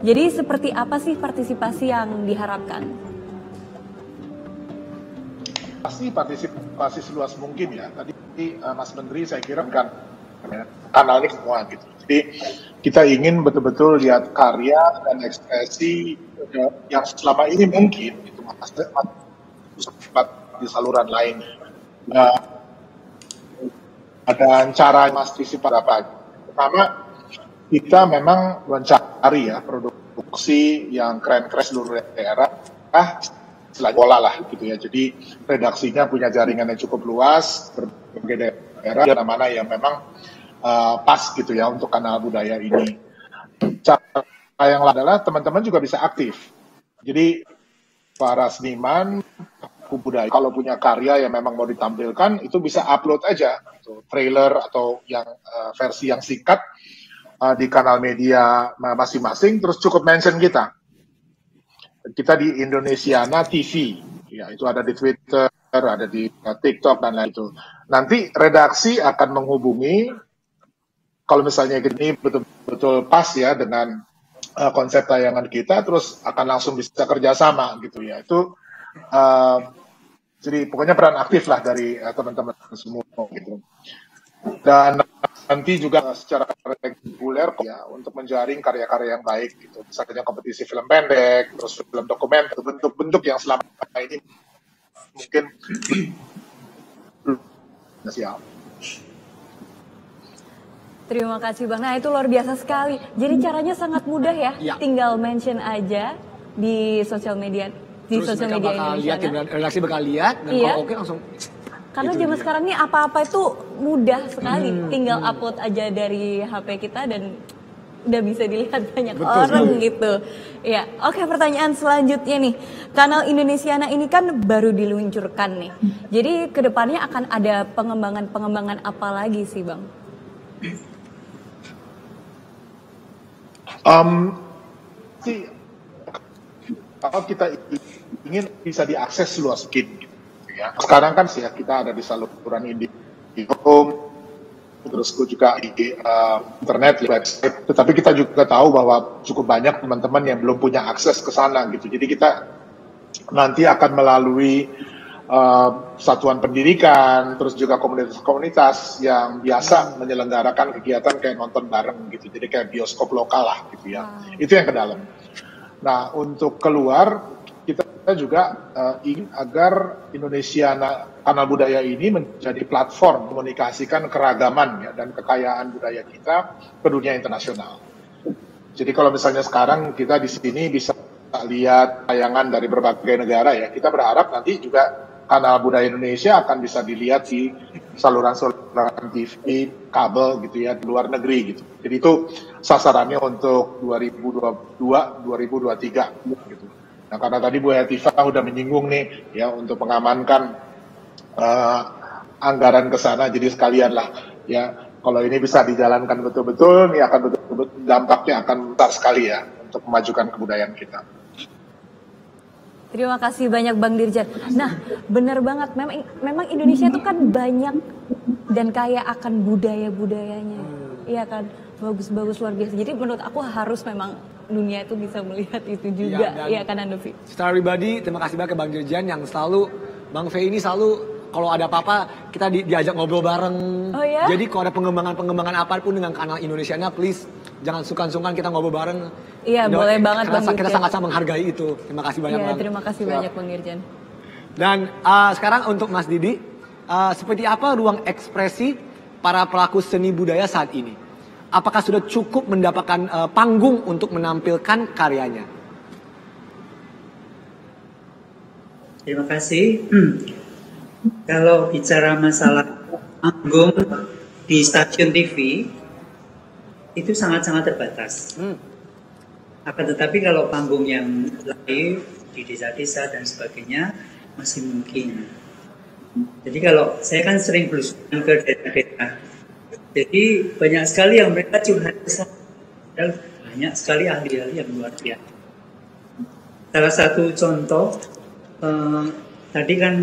Speaker 5: Jadi seperti apa sih partisipasi yang diharapkan?
Speaker 6: Pasti partisipasi seluas mungkin ya. Tadi Mas Menteri saya kira kan kanal ini semua gitu. Jadi kita ingin betul-betul lihat karya dan ekspresi yang selama ini mungkin itu masih di saluran lain. Ada cara partisipasi apa? Pertama, kita memang mencari ya produksi yang keren-keren seluruh daerah, selain bola lah gitu ya. Jadi redaksinya punya jaringan yang cukup luas, berbagai daerah mana yang memang pas gitu ya untuk kanal budaya ini. Cara yang lain adalah teman-teman juga bisa aktif. Jadi para seniman budaya kalau punya karya yang memang mau ditampilkan itu bisa upload aja gitu, trailer atau yang versi yang singkat di kanal media masing-masing, terus cukup mention kita di Indonesiana TV ya, itu ada di Twitter, ada di TikTok dan lain itu. Nanti redaksi akan menghubungi kalau misalnya ini betul-betul pas ya dengan konsep tayangan kita, terus akan langsung bisa kerjasama gitu ya. Itu jadi pokoknya peran aktif lah dari teman-teman semua gitu. Dan nanti juga secara reguler ya untuk menjaring karya-karya yang baik gitu. Misalnya kompetisi film pendek, terus film dokumenter, bentuk-bentuk yang selama ini mungkin siap.
Speaker 5: Terima kasih Bang. Nah itu luar biasa sekali. Jadi caranya sangat mudah ya. Tinggal mention aja di sosial media. Di
Speaker 2: Terus
Speaker 5: sosial
Speaker 2: mereka
Speaker 5: media
Speaker 2: bakal
Speaker 5: Indonesia.
Speaker 2: lihat, redaksi bakal lihat, dan kalau oke langsung.
Speaker 5: Karena
Speaker 2: itu
Speaker 5: zaman
Speaker 2: dia.
Speaker 5: sekarang ini apa-apa itu mudah sekali. Tinggal upload aja dari HP kita dan udah bisa dilihat banyak orang gitu. Ya, oke, pertanyaan selanjutnya nih. Kanal Indonesiana ini kan baru diluncurkan nih. Jadi kedepannya akan ada pengembangan apa lagi sih Bang?
Speaker 6: Kalau kita ingin bisa diakses luas mungkin gitu ya. Sekarang kan sih ya kita ada di saluran IndiHome, terus juga di internet, di website. Tetapi kita juga tahu bahwa cukup banyak teman-teman yang belum punya akses ke sana gitu. Jadi kita nanti akan melalui satuan pendidikan, terus juga komunitas-komunitas yang biasa menyelenggarakan kegiatan kayak nonton bareng gitu. Jadi kayak bioskop lokal lah gitu ya. Itu yang ke dalam. Nah, untuk keluar, kita juga ingin agar Kanal Budaya ini menjadi platform komunikasikan keragaman ya, dan kekayaan budaya kita ke dunia internasional. Jadi kalau misalnya sekarang kita di sini bisa lihat tayangan dari berbagai negara ya, kita berharap nanti juga Kanal Budaya Indonesia akan bisa dilihat di saluran-saluran TV, kabel gitu ya, di luar negeri gitu. Jadi itu sasarannya untuk 2022-2023 gitu. Nah, karena tadi Bu Hetiva udah menyinggung nih ya untuk mengamankan anggaran ke sana, jadi sekalian lah ya, kalau ini bisa dijalankan betul-betul, ini akan betul-betul dampaknya akan besar sekali ya untuk memajukan kebudayaan kita.
Speaker 5: Terima kasih banyak Bang Dirjen. Nah, benar banget. Memang Indonesia itu kan banyak dan kaya akan budaya-budayanya. Iya kan, bagus-bagus luar biasa. Jadi menurut aku harus memang dunia itu bisa melihat itu juga. Iya kan, Andovi?
Speaker 2: Secara pribadi, terima kasih banyak ke Bang Dirjen yang selalu, Bang Fe ini selalu kalau ada apa-apa kita diajak ngobrol bareng.
Speaker 5: Oh ya?
Speaker 2: Jadi kalau ada pengembangan apapun dengan Kanal Indonesiana, please jangan sungkan-sungkan kita ngobrol bareng.
Speaker 5: Iya, boleh banget Bang Dirjen.
Speaker 2: Kita sangat-sangat menghargai itu. Terima kasih banyak Bang.
Speaker 5: Terima kasih banyak Bang Dirjen.
Speaker 2: Dan sekarang untuk Mas Didi, seperti apa ruang ekspresi para pelaku seni budaya saat ini? Apakah sudah cukup mendapatkan panggung untuk menampilkan karyanya?
Speaker 3: Terima kasih. Kalau bicara masalah panggung di stasiun TV, itu sangat-sangat terbatas. Akan tetapi kalau panggung yang live di desa-desa dan sebagainya masih mungkin. Jadi kalau saya kan sering belusukan ke daerah-daerah, jadi banyak sekali yang mereka curhat dan banyak sekali ahli-ahli yang luar biasa. Salah satu contoh, tadi kan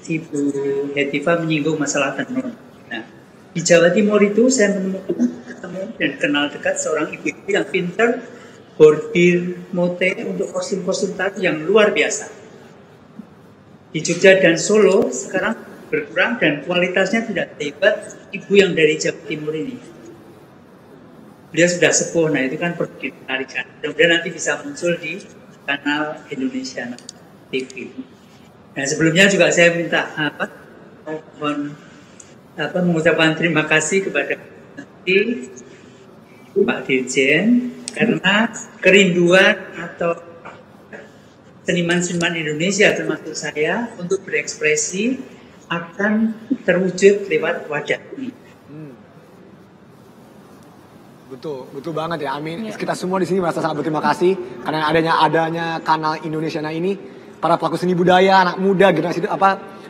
Speaker 3: Ibu Hetiva menyinggung masalah tenun. Nah, di Jawa Timur itu saya ketemu dan kenal dekat seorang ibu-ibu yang pintar bordir motif untuk kostum-kostum tari yang luar biasa. Di Jogja dan Solo sekarang berkurang dan kualitasnya tidak hebat ibu yang dari Jawa Timur ini. Beliau sudah sepuh, nah itu kan perlu ditarikan. Mudah-mudahan nanti bisa muncul di Kanal Indonesia TV. Nah, sebelumnya juga saya minta mengucapkan terima kasih kepada Pak Dirjen karena kerinduan atau seniman-seniman Indonesia termasuk saya untuk berekspresi akan terwujud lewat wadah ini.
Speaker 2: Betul banget ya, amin. Kita semua di sini merasa sangat berterima kasih karena adanya Kanal Indonesiana ini. Para pelaku seni budaya, anak muda, generasi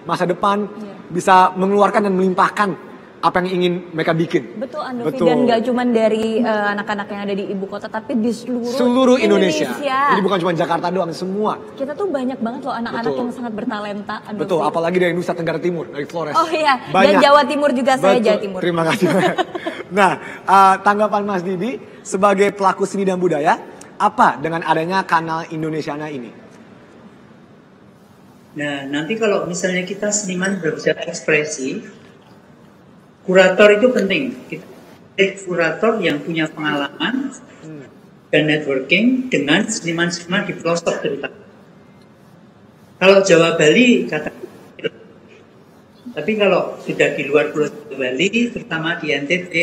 Speaker 2: masa depan bisa mengeluarkan dan melimpahkan apa yang ingin mereka bikin.
Speaker 5: Betul, Andovi. Dan gak cuma dari anak-anak yang ada di ibu kota, tapi di
Speaker 2: seluruh Indonesia. Jadi bukan cuma Jakarta doang, semua.
Speaker 5: Kita tuh banyak banget loh anak-anak yang sangat bertalenta, Andovi.
Speaker 2: Betul, apalagi dari Nusa Tenggara Timur, dari Flores.
Speaker 5: Oh iya,
Speaker 2: banyak.
Speaker 5: Dan Jawa Timur juga. Saya Jawa Timur.
Speaker 2: Terima kasih. Nah, tanggapan Mas Didi sebagai pelaku seni dan budaya, apa dengan adanya Kanal Indonesiana ini?
Speaker 3: Nah, nanti kalau misalnya kita seniman berusaha ekspresi, kurator itu penting. Kita kurator yang punya pengalaman dan networking dengan seniman-seniman di pelosok terutama. Kalau Jawa Bali katakan, tapi kalau sudah di luar Pulau Bali, terutama di NTT,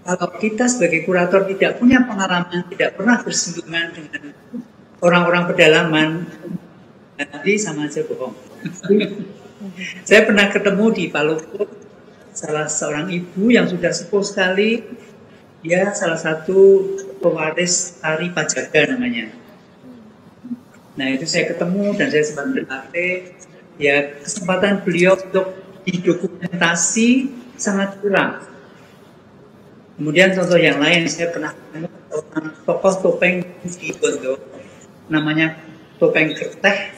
Speaker 3: kalau kita sebagai kurator tidak punya pengalaman, tidak pernah bersinggungan dengan orang-orang pedalaman, nanti sama aja bohong. Saya pernah ketemu di Palopo salah seorang ibu yang sudah sepuh sekali. Dia salah satu pewaris tari Pajaga namanya. Nah itu saya ketemu dan saya sempat berlatih. Ya kesempatan beliau untuk didokumentasi sangat kurang. Kemudian contoh yang lain, saya pernah ketemu seorang tokoh topeng di Bondo, namanya Topeng Kerteh.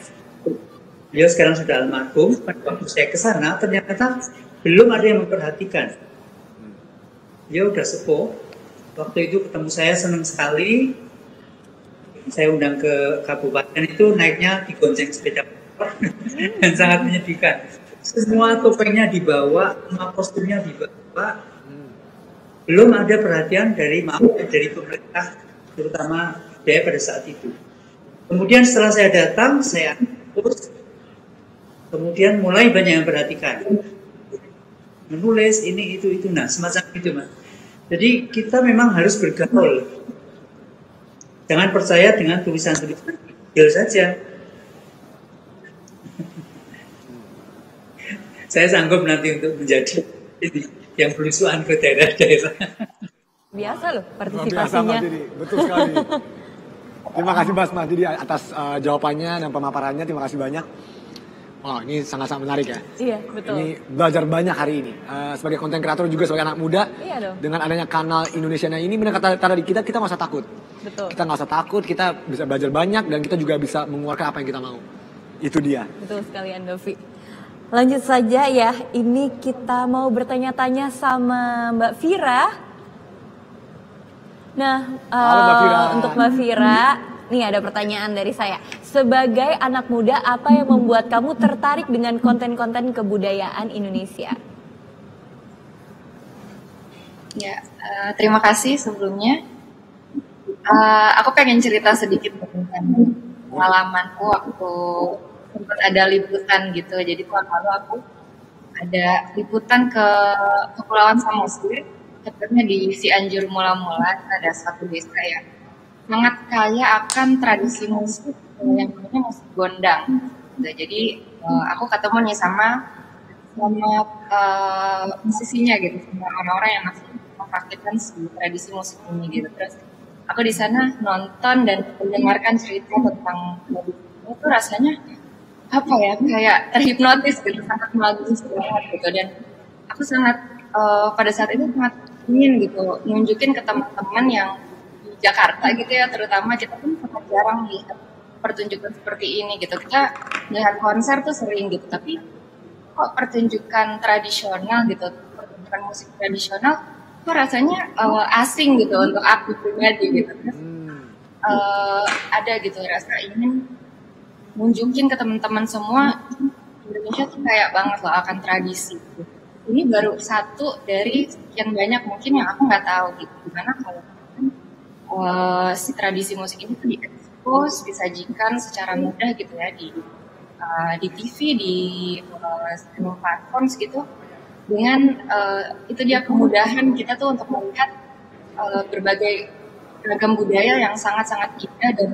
Speaker 3: Beliau sekarang sudah almarhum. Pada waktu saya ke sana, ternyata belum ada yang memperhatikan. Dia udah sepuh. Waktu itu ketemu saya senang sekali. Saya undang ke kabupaten itu, naiknya digonceng sepeda motor dan sangat menyedihkan. Semua topengnya dibawa, semua kostumnya dibawa. Belum ada perhatian dari pemerintah, terutama budaya pada saat itu. Kemudian setelah saya datang, saya terus kemudian mulai banyak yang perhatikan, menulis ini itu, nah semacam itu Mas. Jadi kita memang harus bergaul, jangan percaya dengan tulisan-tulisan Google saja. Saya sanggup nanti untuk menjadi yang belusuan ke daerah-daerah.
Speaker 5: Biasa loh
Speaker 2: Biasa
Speaker 5: partisipasinya.
Speaker 2: Mas Didi, betul sekali. Terima kasih Mas Didi atas jawabannya dan pemaparannya, terima kasih banyak. Wah, ini sangat-sangat menarik ya.
Speaker 5: Iya, betul.
Speaker 2: Ini belajar banyak hari ini. Sebagai konten kreator juga sebagai anak muda,
Speaker 5: Iya dong.
Speaker 2: dengan adanya kanal Indonesiana ini, benar kata tadi kita nggak usah takut.
Speaker 5: Betul.
Speaker 2: Kita nggak usah takut, kita bisa belajar banyak dan kita juga bisa mengeluarkan apa yang kita mau. Itu dia.
Speaker 5: Betul sekali Andovi. Lanjut saja ya, ini kita mau bertanya-tanya sama Mbak Vira. Nah,
Speaker 2: Halo, Mbak Vira.
Speaker 5: untuk Mbak Vira, nih ada pertanyaan dari saya. Sebagai anak muda, apa yang membuat kamu tertarik dengan konten-konten kebudayaan Indonesia?
Speaker 4: Ya, terima kasih sebelumnya. Aku pengen cerita sedikit tentang pengalamanku waktu sempat ada liputan gitu. Jadi tahun lalu aku ada liputan ke Kepulauan Samosir, tepatnya di Cianjur Mula-Mula. Ada satu desa yang sangat kaya akan tradisi musik yang namanya musik gondang. Gitu. Jadi aku ketemu nih sama musisinya gitu, sama orang-orang yang masih mempraktikkan si tradisi musik ini gitu. Terus aku di sana nonton dan mendengarkan cerita tentang tradisi ini, itu rasanya apa ya, kayak terhipnotis gitu, sangat magis banget gitu. Dan aku sangat pada saat itu sangat ingin gitu nunjukin ke teman-teman yang di Jakarta gitu ya, terutama kita pun sangat jarang lihat pertunjukan seperti ini gitu. Kita lihat konser tuh sering gitu, tapi kok pertunjukan tradisional gitu, pertunjukan musik tradisional kok rasanya asing gitu untuk aku pribadi gitu. Terus ada gitu rasa ingin nunjukin ke teman-teman semua Indonesia tuh kayak banget loh akan tradisi gitu. Ini baru satu dari sekian banyak mungkin yang aku nggak tahu gitu, gimana kalau si tradisi musik ini tuh diekspos, disajikan secara mudah gitu ya di TV, di streaming platforms gitu, dengan itu dia kemudahan kita tuh untuk melihat berbagai ragam budaya yang sangat-sangat indah dan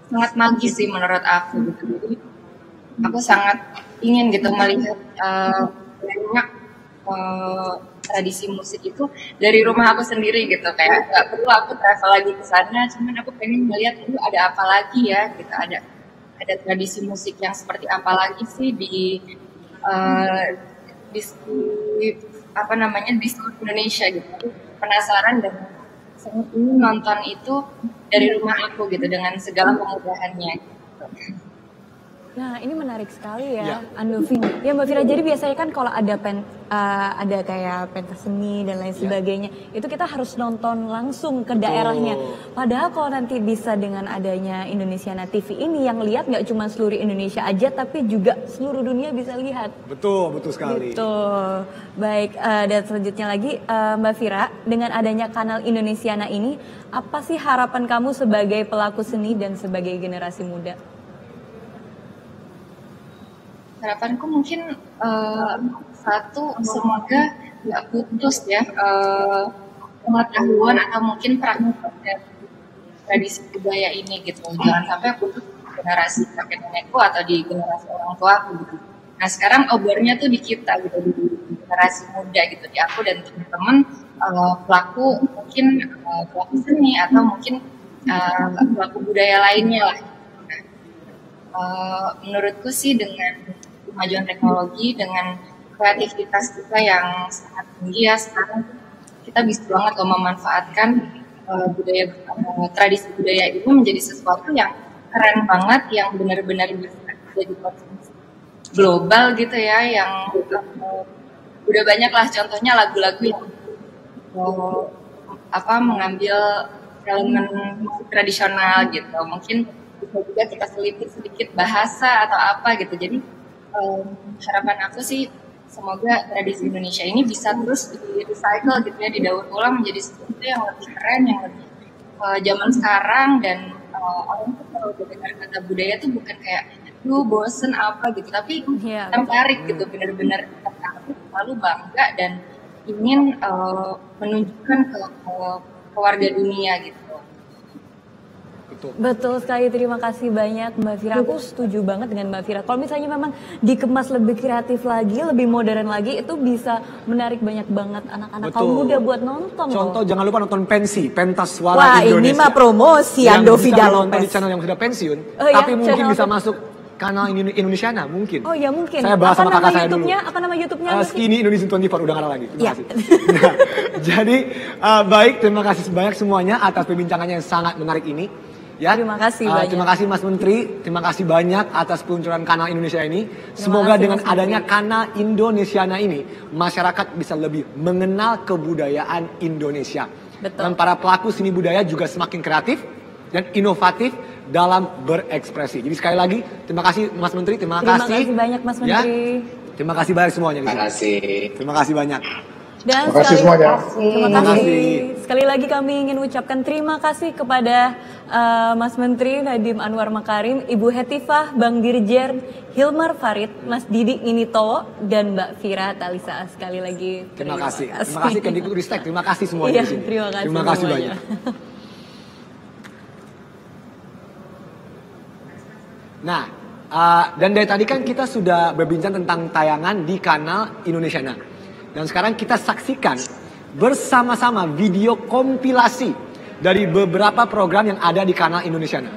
Speaker 4: sangat magis sih menurut aku gitu. Jadi aku sangat ingin gitu melihat banyak tradisi musik itu dari rumah aku sendiri gitu, kayak nggak perlu aku travel lagi ke sana, cuman aku pengen melihat itu ada apa lagi ya gitu, ada tradisi musik yang seperti apa lagi sih di apa namanya di seluruh Indonesia gitu. Aku penasaran dan sangat ingin nonton itu dari rumah aku gitu dengan segala kemudahannya gitu.
Speaker 5: Nah, ini menarik sekali ya, Andovi. Ya Mbak Vira, jadi biasanya kan kalau ada ada kayak pentas seni dan lain sebagainya, itu kita harus nonton langsung ke daerahnya. Padahal kalau nanti bisa dengan adanya Indonesiana TV ini, yang lihat nggak cuma seluruh Indonesia aja, tapi juga seluruh dunia bisa lihat.
Speaker 2: Betul sekali.
Speaker 5: Betul. Baik, dan selanjutnya lagi Mbak Vira, dengan adanya kanal Indonesiana ini, apa sih harapan kamu sebagai pelaku seni dan sebagai generasi muda?
Speaker 4: Harapanku mungkin satu, semoga nggak putus ya pengetahuan atau mungkin praktek dari tradisi budaya ini gitu. Jangan sampai putus di generasi kakek nenekku atau di generasi orang tua aku gitu. Nah sekarang obornya tuh di kita gitu, di generasi muda gitu, di aku dan teman-teman pelaku mungkin pelaku seni atau mungkin pelaku budaya lainnya lah. Menurutku sih dengan kemajuan teknologi, dengan kreativitas kita yang sangat tinggi ya sekarang, kita bisa banget loh memanfaatkan tradisi budaya ini menjadi sesuatu yang keren banget, yang benar-benar bisa jadi konsumsi global gitu ya, yang udah banyak lah contohnya lagu-lagu yang mengambil elemen musik tradisional gitu. Mungkin bisa juga kita selipin sedikit bahasa atau apa gitu. Jadi harapan aku sih semoga tradisi Indonesia ini bisa terus di recycle gitu ya, didaur ulang menjadi sesuatu yang lebih keren, yang lebih zaman sekarang, dan orang tuh kalau udah dengar kata budaya tuh bukan kayak lu bosen apa gitu, tapi tertarik gitu, benar-benar tertarik, lalu bangga dan ingin menunjukkan ke warga dunia gitu.
Speaker 5: Betul sekali, terima kasih banyak Mbak Fira. Aku setuju banget dengan Mbak Fira. Kalau misalnya memang dikemas lebih kreatif lagi, lebih modern lagi, itu bisa menarik banyak banget anak-anak kaum muda buat nonton.
Speaker 2: Contoh, jangan lupa nonton Pentas Suara
Speaker 7: Wah,
Speaker 2: Indonesia.
Speaker 7: ini mah promosi Ando Vida Lopez.
Speaker 2: Di channel yang sudah pensiun,
Speaker 5: Oh, ya,
Speaker 2: tapi mungkin
Speaker 5: channel
Speaker 2: bisa
Speaker 5: apa?
Speaker 2: masuk kanal Indonesiana mungkin.
Speaker 5: Oh ya mungkin.
Speaker 2: Saya bahas sama kakak saya dulu.
Speaker 5: Apa nama YouTube-nya?
Speaker 2: Skinny Indonesia 24, udah ngalah lagi. Terima
Speaker 5: Ya.
Speaker 2: kasih. Nah, jadi baik, terima kasih banyak semuanya atas perbincangannya yang sangat menarik ini. Ya,
Speaker 5: terima kasih banyak.
Speaker 2: Terima kasih Mas Menteri, terima kasih banyak atas peluncuran kanal Indonesia ini. Semoga
Speaker 5: kasih,
Speaker 2: dengan
Speaker 5: Mas
Speaker 2: adanya
Speaker 5: Menteri.
Speaker 2: kanal Indonesiana ini, masyarakat bisa lebih mengenal kebudayaan Indonesia.
Speaker 5: Betul.
Speaker 2: Dan para pelaku seni budaya juga semakin kreatif dan inovatif dalam berekspresi. Jadi sekali lagi, terima kasih Mas Menteri, terima kasih.
Speaker 5: Terima kasih banyak Mas
Speaker 2: Ya,
Speaker 5: Menteri.
Speaker 2: terima kasih banyak semuanya.
Speaker 1: Terima kasih.
Speaker 2: Terima kasih banyak.
Speaker 5: Dan
Speaker 2: Terima kasih semuanya.
Speaker 5: Terima
Speaker 2: Terima
Speaker 5: kasih.
Speaker 2: kasih.
Speaker 5: Sekali lagi kami ingin ucapkan terima kasih kepada Mas Menteri Nadiem Anwar Makarim, Ibu Hetifah, Bang Dirjen Hilmar Farid, Mas Didi Ninitowo, dan Mbak Fira Talisa. Sekali lagi
Speaker 2: Terima kasih. Terima kasih Kemdikbudristek. Terima kasih semuanya
Speaker 5: Iya,
Speaker 2: di sini.
Speaker 5: terima kasih
Speaker 2: Terima kasih
Speaker 5: semuanya.
Speaker 2: banyak. Nah, dan dari tadi kan kita sudah berbincang tentang tayangan di kanal Indonesiana. Dan sekarang kita saksikan bersama-sama video kompilasi dari beberapa program yang ada di kanal Indonesiana.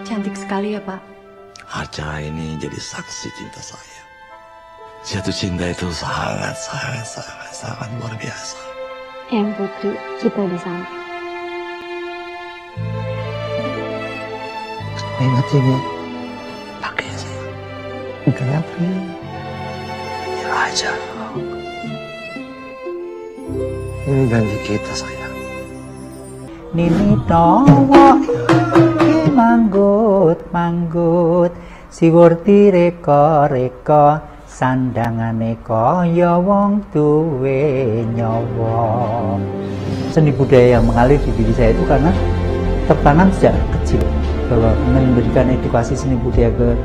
Speaker 9: Cantik sekali ya, Pak.
Speaker 14: Arca ini jadi saksi cinta saya. Jatuh cinta itu sangat luar biasa.
Speaker 9: Yang Putri, kita di sana.
Speaker 14: Ingat ini, pakai saya. Gayatri, Raja. Ini janji kita, sayang.
Speaker 15: Nini towo ki manggut si wurti reka sandangane kaya wong duwe nyawa. Seni budaya yang mengalir di diri saya itu karena tertanam sejak kecil bahwa memberikan edukasi seni budaya ke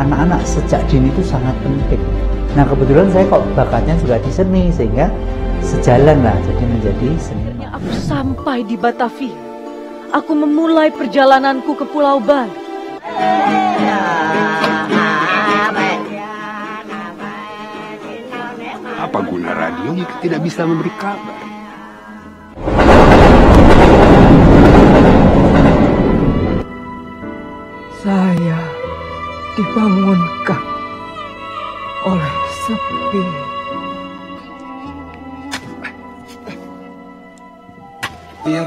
Speaker 15: anak-anak sejak dini itu sangat penting. Nah kebetulan saya kok bakatnya juga di seni sehingga sejalan lah jadi menjadi seni.
Speaker 16: Aku sampai di Batavia. Aku memulai perjalananku ke Pulau Bali.
Speaker 17: Apa guna radio jika tidak bisa memberi kabar?
Speaker 15: Saya dibangunkan oleh sepi.
Speaker 17: Iya.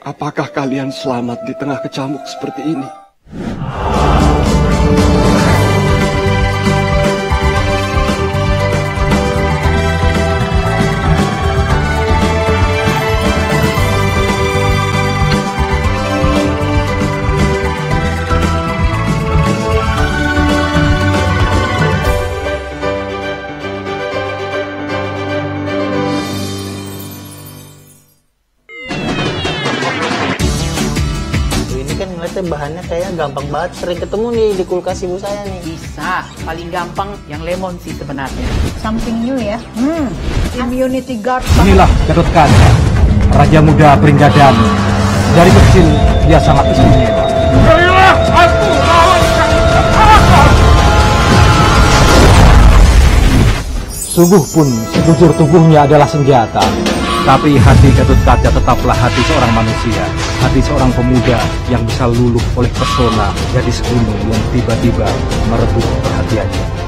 Speaker 8: Apakah kalian selamat di tengah kecamuk seperti ini?
Speaker 10: Bahannya kayak gampang banget, sering ketemu nih di kulkas ibu saya nih.
Speaker 11: Bisa, paling gampang yang lemon sih sebenarnya.
Speaker 18: Something new ya. Immunity guard.
Speaker 22: Inilah Gatot Kaca, raja muda Pringgadan. Dari kecil dia sangat istimewa. Sungguh pun sekujur tubuhnya adalah senjata. Tapi hati Gatot Kaca tetaplah hati seorang manusia, hati seorang pemuda yang bisa luluh oleh pesona gadis gunung yang tiba-tiba merebut perhatiannya.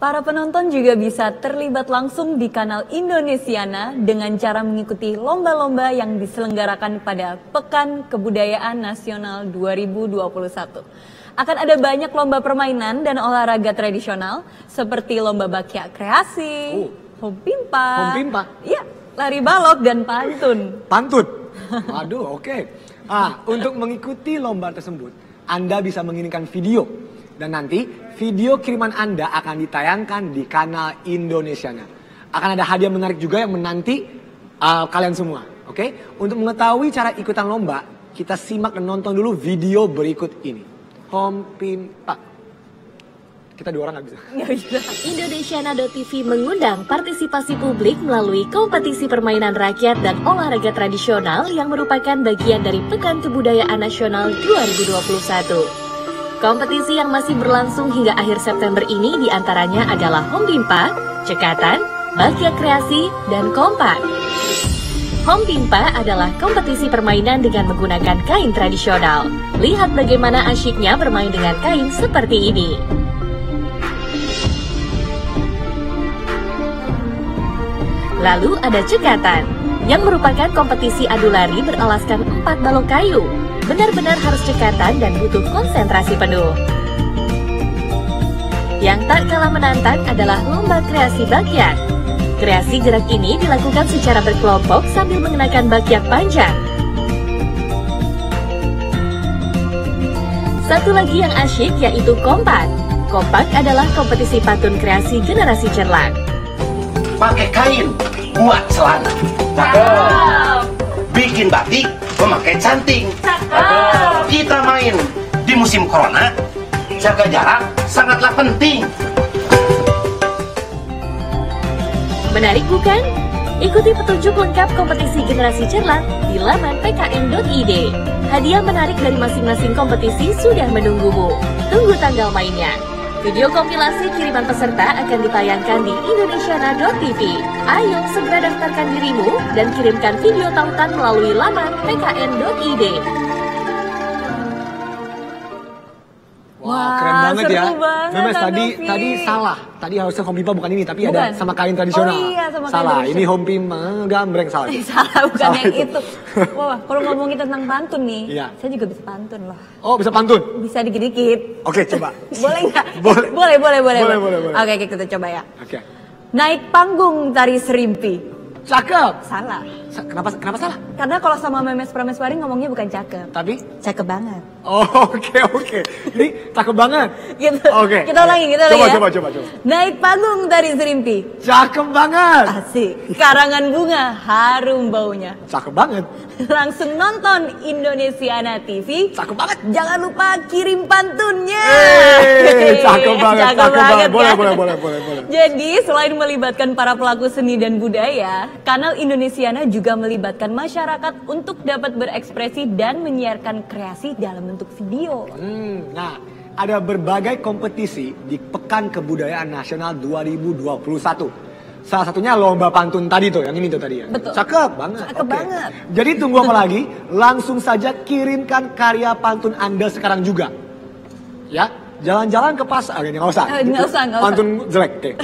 Speaker 5: Para penonton juga bisa terlibat langsung di kanal Indonesiana dengan cara mengikuti lomba-lomba yang diselenggarakan pada Pekan Kebudayaan Nasional 2021. Akan ada banyak lomba permainan dan olahraga tradisional seperti lomba bakyak kreasi, hompimpa, ya, lari balok dan pantun.
Speaker 2: Pantun? Aduh, oke. Untuk mengikuti lomba tersebut, Anda bisa mengirimkan video. Dan nanti video kiriman Anda akan ditayangkan di kanal Indonesiana. Akan ada hadiah menarik juga yang menanti kalian semua. Oke? Untuk mengetahui cara ikutan lomba, kita simak dan nonton dulu video berikut ini. Hompimpa. Kita 2 orang nggak bisa.
Speaker 19: Indonesiana.tv mengundang partisipasi publik melalui kompetisi permainan rakyat dan olahraga tradisional yang merupakan bagian dari Pekan Kebudayaan Nasional 2021. Kompetisi yang masih berlangsung hingga akhir September ini diantaranya adalah Home Pimpa, Cekatan, Bakyak Kreasi, dan Kompak. Home Pimpa adalah kompetisi permainan dengan menggunakan kain tradisional. Lihat bagaimana asyiknya bermain dengan kain seperti ini. Lalu ada Cekatan, yang merupakan kompetisi adu lari beralaskan 4 balok kayu. Benar-benar harus cekatan dan butuh konsentrasi penuh. Yang tak kalah menantang adalah lomba kreasi bakyak. Kreasi gerak ini dilakukan secara berkelompok sambil mengenakan bakyak panjang. Satu lagi yang asyik yaitu Kompak. Kompak adalah kompetisi pantun kreasi generasi cerlang.
Speaker 20: Pakai kain, buat celana. Cakep. Bikin batik, memakai canting. Cakep. Kita main di musim corona, jaga jarak sangatlah penting.
Speaker 19: Menarik bukan? Ikuti petunjuk lengkap kompetisi generasi cerlang di laman pkn.id. Hadiah menarik dari masing-masing kompetisi sudah menunggumu. Tunggu tanggal mainnya. Video kompilasi kiriman peserta akan ditayangkan di indonesiana.tv. Ayo segera daftarkan dirimu dan kirimkan video tautan melalui laman pkn.id.
Speaker 2: Wah, keren banget ya. Memes tadi salah. Tadi harusnya Home Pimpa bukan ini, tapi ada sama kain tradisional.
Speaker 5: Oh iya, sama kain
Speaker 2: salah.
Speaker 5: tradisional.
Speaker 2: Ini Home Pimpa gambreng salah.
Speaker 5: Salah, bukan salah yang itu. Wah, kalau ngomongin tentang pantun nih,
Speaker 2: iya.
Speaker 5: Saya juga bisa pantun loh.
Speaker 2: Oh, bisa pantun?
Speaker 5: Bisa dikit-dikit.
Speaker 2: Oke, coba.
Speaker 5: Boleh nggak? Boleh. Oke, kita coba ya.
Speaker 2: Oke.
Speaker 5: Naik panggung tari serimpi.
Speaker 2: Cakep.
Speaker 5: Salah.
Speaker 2: Kenapa salah?
Speaker 5: Karena kalau sama Memes Prameswari ngomongnya bukan cakep.
Speaker 2: Tapi?
Speaker 5: Cakep banget.
Speaker 2: Oh, oke. Ini cakep banget.
Speaker 5: Gitu.
Speaker 2: Oke.
Speaker 5: Kita ulangi ya.
Speaker 2: Coba.
Speaker 5: Naik panggung tari serimpi.
Speaker 2: Cakep banget.
Speaker 5: Asik. Karangan bunga harum baunya.
Speaker 2: Cakep banget.
Speaker 5: Langsung nonton Indonesiana TV.
Speaker 2: Cakep banget.
Speaker 5: Jangan lupa kirim pantunnya.
Speaker 2: Cakep banget. Boleh.
Speaker 5: Jadi selain melibatkan para pelaku seni dan budaya, kanal Indonesiana juga melibatkan masyarakat untuk dapat berekspresi dan menyiarkan kreasi dalam bentuk video.
Speaker 2: Nah, ada berbagai kompetisi di Pekan Kebudayaan Nasional 2021. Salah satunya lomba pantun tadi tuh, yang ini tuh tadi ya.
Speaker 5: Betul.
Speaker 2: Cakep banget.
Speaker 5: Cakep banget.
Speaker 2: Jadi tunggu apa lagi? Langsung saja kirimkan karya pantun Anda sekarang juga. Ya, jalan-jalan ke pasar, nggak usah.
Speaker 5: Nggak usah.
Speaker 2: Pantun jelek. Oke.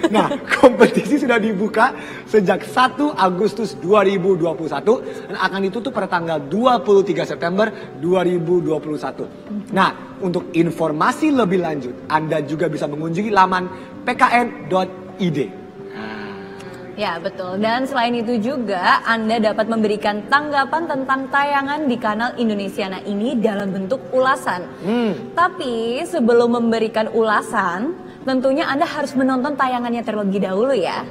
Speaker 2: Nah, kompetisi sudah dibuka sejak 1 Agustus 2021 dan akan ditutup pada tanggal 23 September 2021. Nah, untuk informasi lebih lanjut, Anda juga bisa mengunjungi laman pkn.id.
Speaker 5: Ya betul, dan selain itu juga Anda dapat memberikan tanggapan tentang tayangan di kanal Indonesiana ini dalam bentuk ulasan. Tapi sebelum memberikan ulasan, tentunya Anda harus menonton tayangannya terlebih dahulu ya.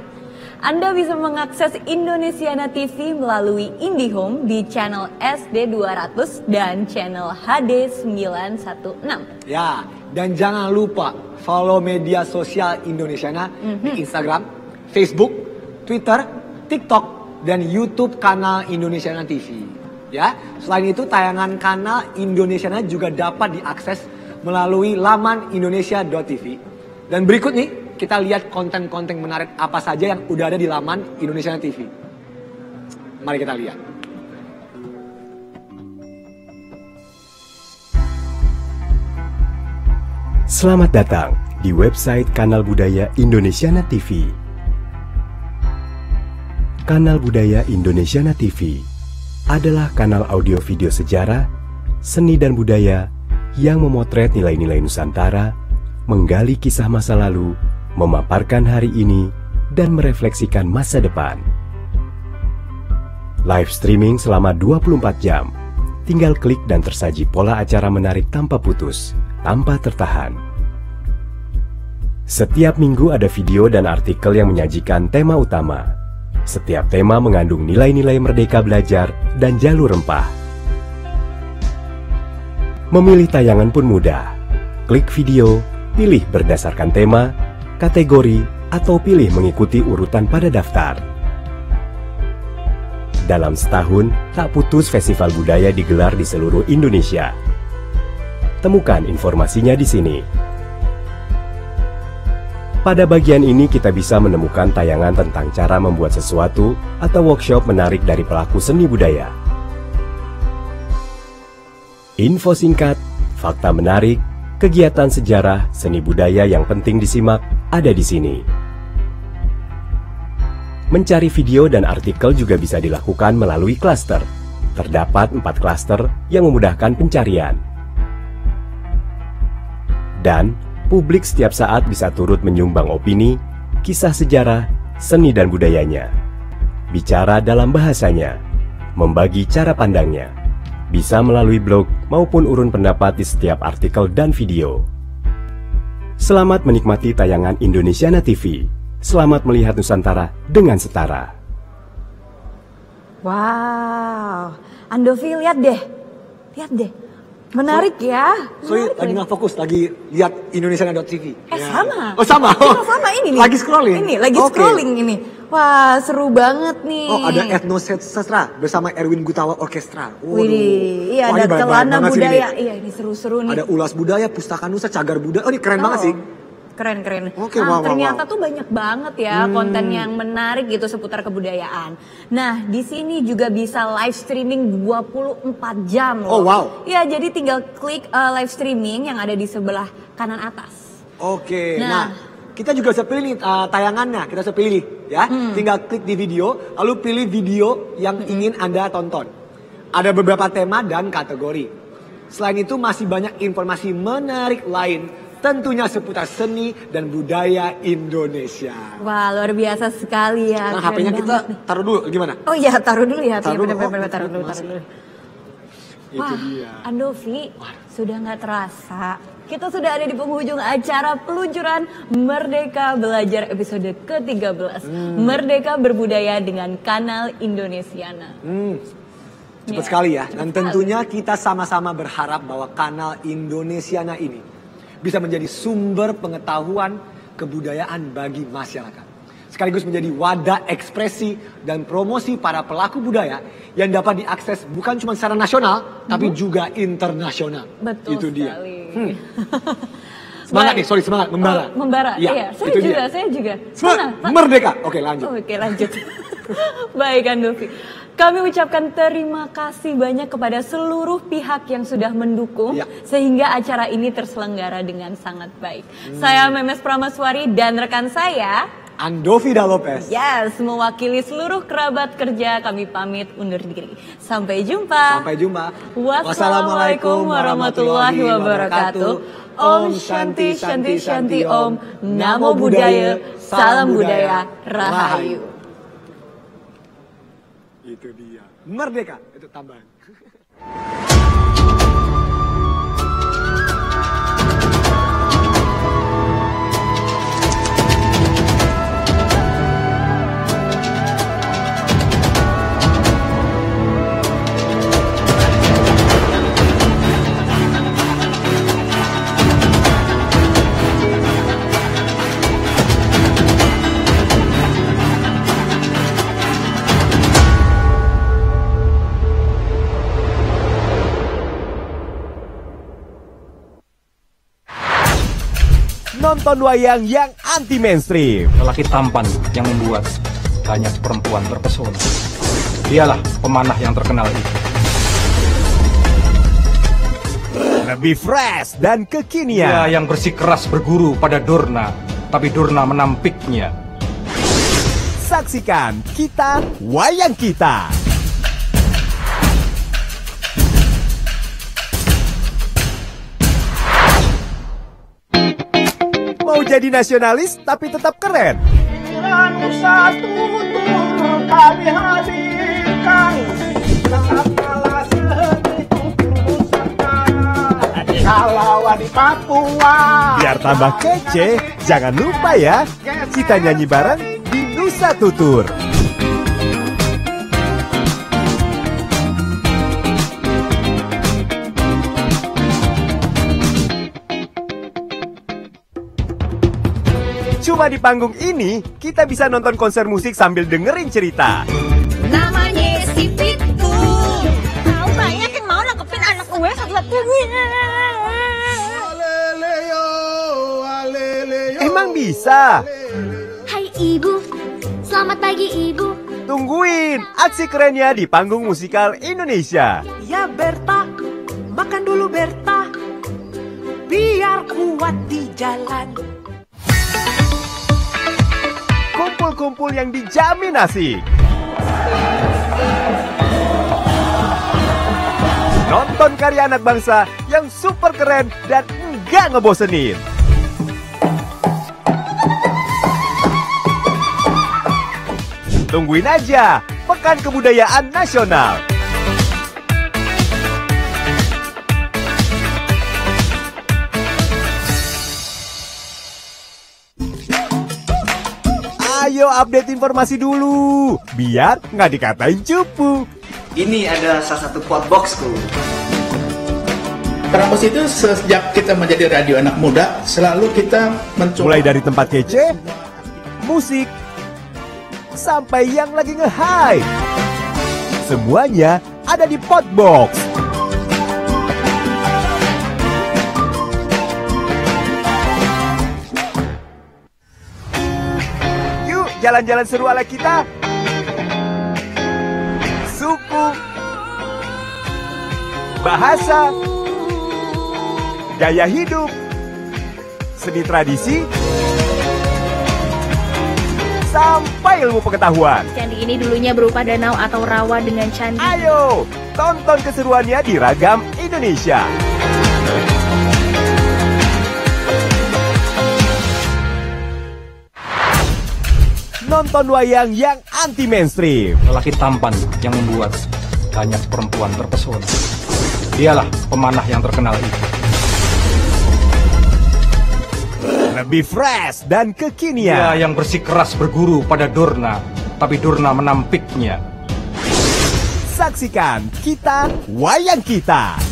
Speaker 5: Anda bisa mengakses Indonesiana TV melalui IndiHome di channel SD200 dan channel HD916.
Speaker 2: Ya, dan jangan lupa follow media sosial Indonesiana di Instagram, Facebook, Twitter, TikTok, dan YouTube kanal Indonesiana TV. Ya, selain itu tayangan kanal Indonesiana juga dapat diakses melalui laman indonesia.tv. Dan berikut nih, kita lihat konten-konten menarik apa saja yang udah ada di laman Indonesiana TV. Mari kita lihat.
Speaker 21: Selamat datang di website Kanal Budaya Indonesiana TV. Kanal Budaya Indonesiana TV adalah kanal audio video sejarah, seni dan budaya yang memotret nilai-nilai Nusantara, menggali kisah masa lalu, memaparkan hari ini, dan merefleksikan masa depan. Live streaming selama 24 jam. Tinggal klik dan tersaji pola acara menarik tanpa putus, tanpa tertahan. Setiap minggu ada video dan artikel yang menyajikan tema utama. Setiap tema mengandung nilai-nilai merdeka belajar dan jalur rempah. Memilih tayangan pun mudah. Klik video, pilih berdasarkan tema, kategori, atau pilih mengikuti urutan pada daftar. Dalam setahun, tak putus festival budaya digelar di seluruh Indonesia. Temukan informasinya di sini. Pada bagian ini kita bisa menemukan tayangan tentang cara membuat sesuatu atau workshop menarik dari pelaku seni budaya. Info singkat, fakta menarik, kegiatan sejarah, seni budaya yang penting disimak ada di sini. Mencari video dan artikel juga bisa dilakukan melalui klaster. Terdapat 4 klaster yang memudahkan pencarian. Dan publik setiap saat bisa turut menyumbang opini, kisah sejarah, seni dan budayanya. Bicara dalam bahasanya, membagi cara pandangnya. Bisa melalui blog maupun urun pendapat di setiap artikel dan video. Selamat menikmati tayangan Indonesiana TV. Selamat melihat Nusantara dengan setara.
Speaker 5: Wow, Andovi lihat deh. Menarik ya.
Speaker 2: Sorry, lagi nggak fokus, lagi lihat Indonesiana.tv.
Speaker 5: Sama.
Speaker 2: Oh sama?
Speaker 5: Sama ini nih.
Speaker 2: Lagi scrolling?
Speaker 5: Ini, lagi scrolling ini. Wah, seru banget nih.
Speaker 2: Oh, ada Etnosastra bersama Erwin Gutawa Orkestra.
Speaker 5: Widih, iya ada celana budaya. Iya, ini seru-seru nih.
Speaker 2: Ada ulas budaya, pustaka nusa, cagar budaya. Oh, ini keren banget sih.
Speaker 5: Keren.
Speaker 2: Oke, wow.
Speaker 5: Ternyata tuh banyak banget ya konten yang menarik gitu seputar kebudayaan. Nah, di sini juga bisa live streaming 24 jam loh.
Speaker 2: Oh, wow.
Speaker 5: Ya, jadi tinggal klik live streaming yang ada di sebelah kanan atas.
Speaker 2: Oke. Nah, kita juga bisa pilih nih tayangannya. Kita bisa pilih ya. Tinggal klik di video, lalu pilih video yang ingin Anda tonton. Ada beberapa tema dan kategori. Selain itu masih banyak informasi menarik lain. Tentunya seputar seni dan budaya Indonesia.
Speaker 5: Wah, luar biasa sekali ya.
Speaker 2: Nah, HP-nya kita taruh dulu, gimana?
Speaker 5: Oh iya, taruh dulu ya. Taruh dulu. Wah, Andovi, sudah nggak terasa. Kita sudah ada di penghujung acara peluncuran Merdeka Belajar episode ke-13. Merdeka Berbudaya dengan Kanal Indonesiana.
Speaker 2: Cepat sekali ya. Dan tentunya kita sama-sama berharap bahwa Kanal Indonesiana ini bisa menjadi sumber pengetahuan kebudayaan bagi masyarakat. Sekaligus menjadi wadah ekspresi dan promosi para pelaku budaya yang dapat diakses bukan cuma secara nasional, tapi juga internasional.
Speaker 5: Betul
Speaker 2: itu
Speaker 5: sekali.
Speaker 2: Dia. Semangat nih, semangat, membara.
Speaker 5: Membara, iya. Saya juga.
Speaker 2: Merdeka. Oke, lanjut.
Speaker 5: Baik, Andovi. Kami ucapkan terima kasih banyak kepada seluruh pihak yang sudah mendukung sehingga acara ini terselenggara dengan sangat baik. Saya Memes Pramaswari dan rekan saya
Speaker 2: Andovi Lopez.
Speaker 5: Yes, mewakili seluruh kerabat kerja kami pamit undur diri. Sampai jumpa. Wassalamualaikum warahmatullahi wabarakatuh. Om Shanti Shanti Shanti Om. Namo Buddhaya, salam budaya, rahayu.
Speaker 2: Itu dia. Merdeka. Itu tambahan.
Speaker 21: Nonton wayang yang anti mainstream.
Speaker 12: Lelaki tampan yang membuat banyak perempuan terpesona. Dialah pemanah yang terkenal itu.
Speaker 21: Lebih fresh dan kekinian.
Speaker 12: Dia yang bersikeras berguru pada Durna, tapi Durna menampiknya.
Speaker 21: Saksikan Kita Wayang Kita. Mau jadi nasionalis tapi tetap keren.
Speaker 13: Nusa Tutur kami hadirkan Nusantara di Papua.
Speaker 21: Biar tambah kece, jangan lupa ya, kita nyanyi bareng di Nusa Tutur. Cuma di panggung ini, kita bisa nonton konser musik sambil dengerin cerita.
Speaker 3: Namanya si Pitu. Tahu kayaknya kan mau nangkepin anak gue satu-satunya.
Speaker 21: Emang bisa?
Speaker 3: Hai Ibu, selamat pagi Ibu.
Speaker 21: Tungguin aksi kerennya di panggung musikal Indonesia.
Speaker 13: Ya Berta, makan dulu Berta, biar kuat di jalan.
Speaker 21: Kumpul-kumpul yang dijamin asik. Nonton karya anak bangsa yang super keren dan nggak ngebosenin. Tungguin aja Pekan Kebudayaan Nasional. Ayo update informasi dulu, biar nggak dikatain cupu.
Speaker 6: Ini adalah salah satu quoteboxku.
Speaker 23: Terambos itu sejak kita menjadi radio anak muda, selalu kita mencoba.
Speaker 21: Mulai dari tempat kece, musik, sampai yang lagi nge-hype. Semuanya ada di Podbox. Jalan-jalan seru ala kita. Suku, bahasa, gaya hidup, seni tradisi, sampai ilmu pengetahuan.
Speaker 24: Candi ini dulunya berupa danau atau rawa dengan candi.
Speaker 21: Ayo, tonton keseruannya di Ragam Indonesia. Nonton wayang yang anti mainstream.
Speaker 12: Lelaki tampan yang membuat banyak perempuan terpesona. Dialah pemanah yang terkenal itu.
Speaker 21: Lebih fresh dan kekinian.
Speaker 12: Dia yang bersikeras berguru pada Durna, tapi Durna menampiknya.
Speaker 21: Saksikan Kita Wayang Kita.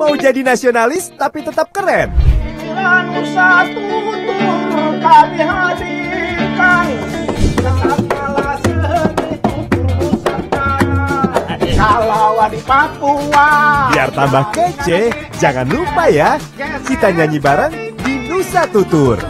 Speaker 21: Mau jadi nasionalis tapi tetap keren.
Speaker 13: Nusa Tutur kami hadirkan dengan malas kalau di Papua.
Speaker 21: Biar tambah kece, jangan lupa ya, kita nyanyi bareng di Nusa Tutur.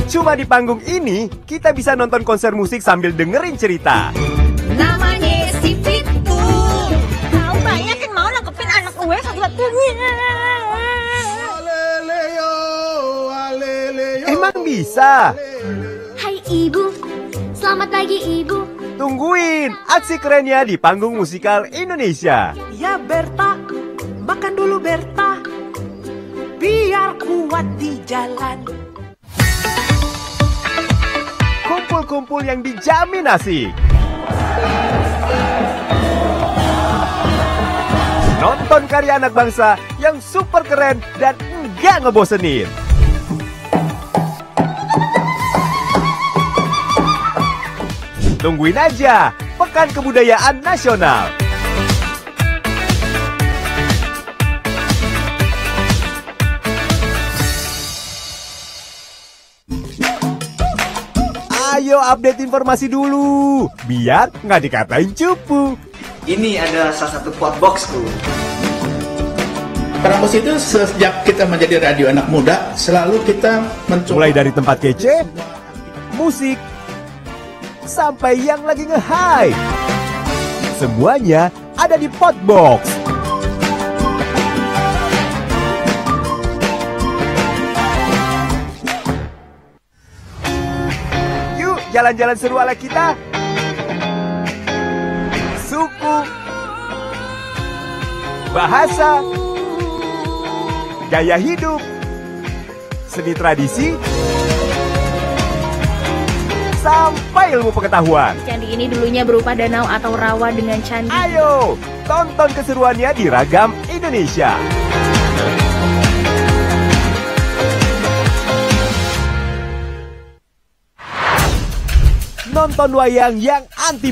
Speaker 21: Cuma di panggung ini, kita bisa nonton konser musik sambil dengerin cerita.
Speaker 3: Namanya si Pitu. Tahu kayaknya kan mau nangkepin anak gue satu-satunya.
Speaker 21: Emang bisa?
Speaker 3: Hai Ibu, selamat pagi Ibu.
Speaker 21: Tungguin aksi kerennya di panggung musikal Indonesia.
Speaker 13: Ya Berta, makan dulu Berta, biar kuat di jalan.
Speaker 21: Kumpul-kumpul yang dijamin asik. Nonton karya anak bangsa yang super keren dan nggak ngebosenin. Tungguin aja Pekan Kebudayaan Nasional. Ayo update informasi dulu, biar nggak dikatain cupu.
Speaker 6: Ini adalah salah satu quoteboxku.
Speaker 23: Terambos itu sejak kita menjadi radio anak muda, selalu kita mencoba.
Speaker 21: Mulai dari tempat kece, musik, sampai yang lagi nge-hype. Semuanya ada di Podbox. Jalan-jalan seru ala kita. Suku, bahasa, gaya hidup, seni tradisi, sampai ilmu pengetahuan.
Speaker 24: Candi ini dulunya berupa danau atau rawa dengan candi.
Speaker 21: Ayo, tonton keseruannya di Ragam Indonesia.
Speaker 1: nonton wayang yang anti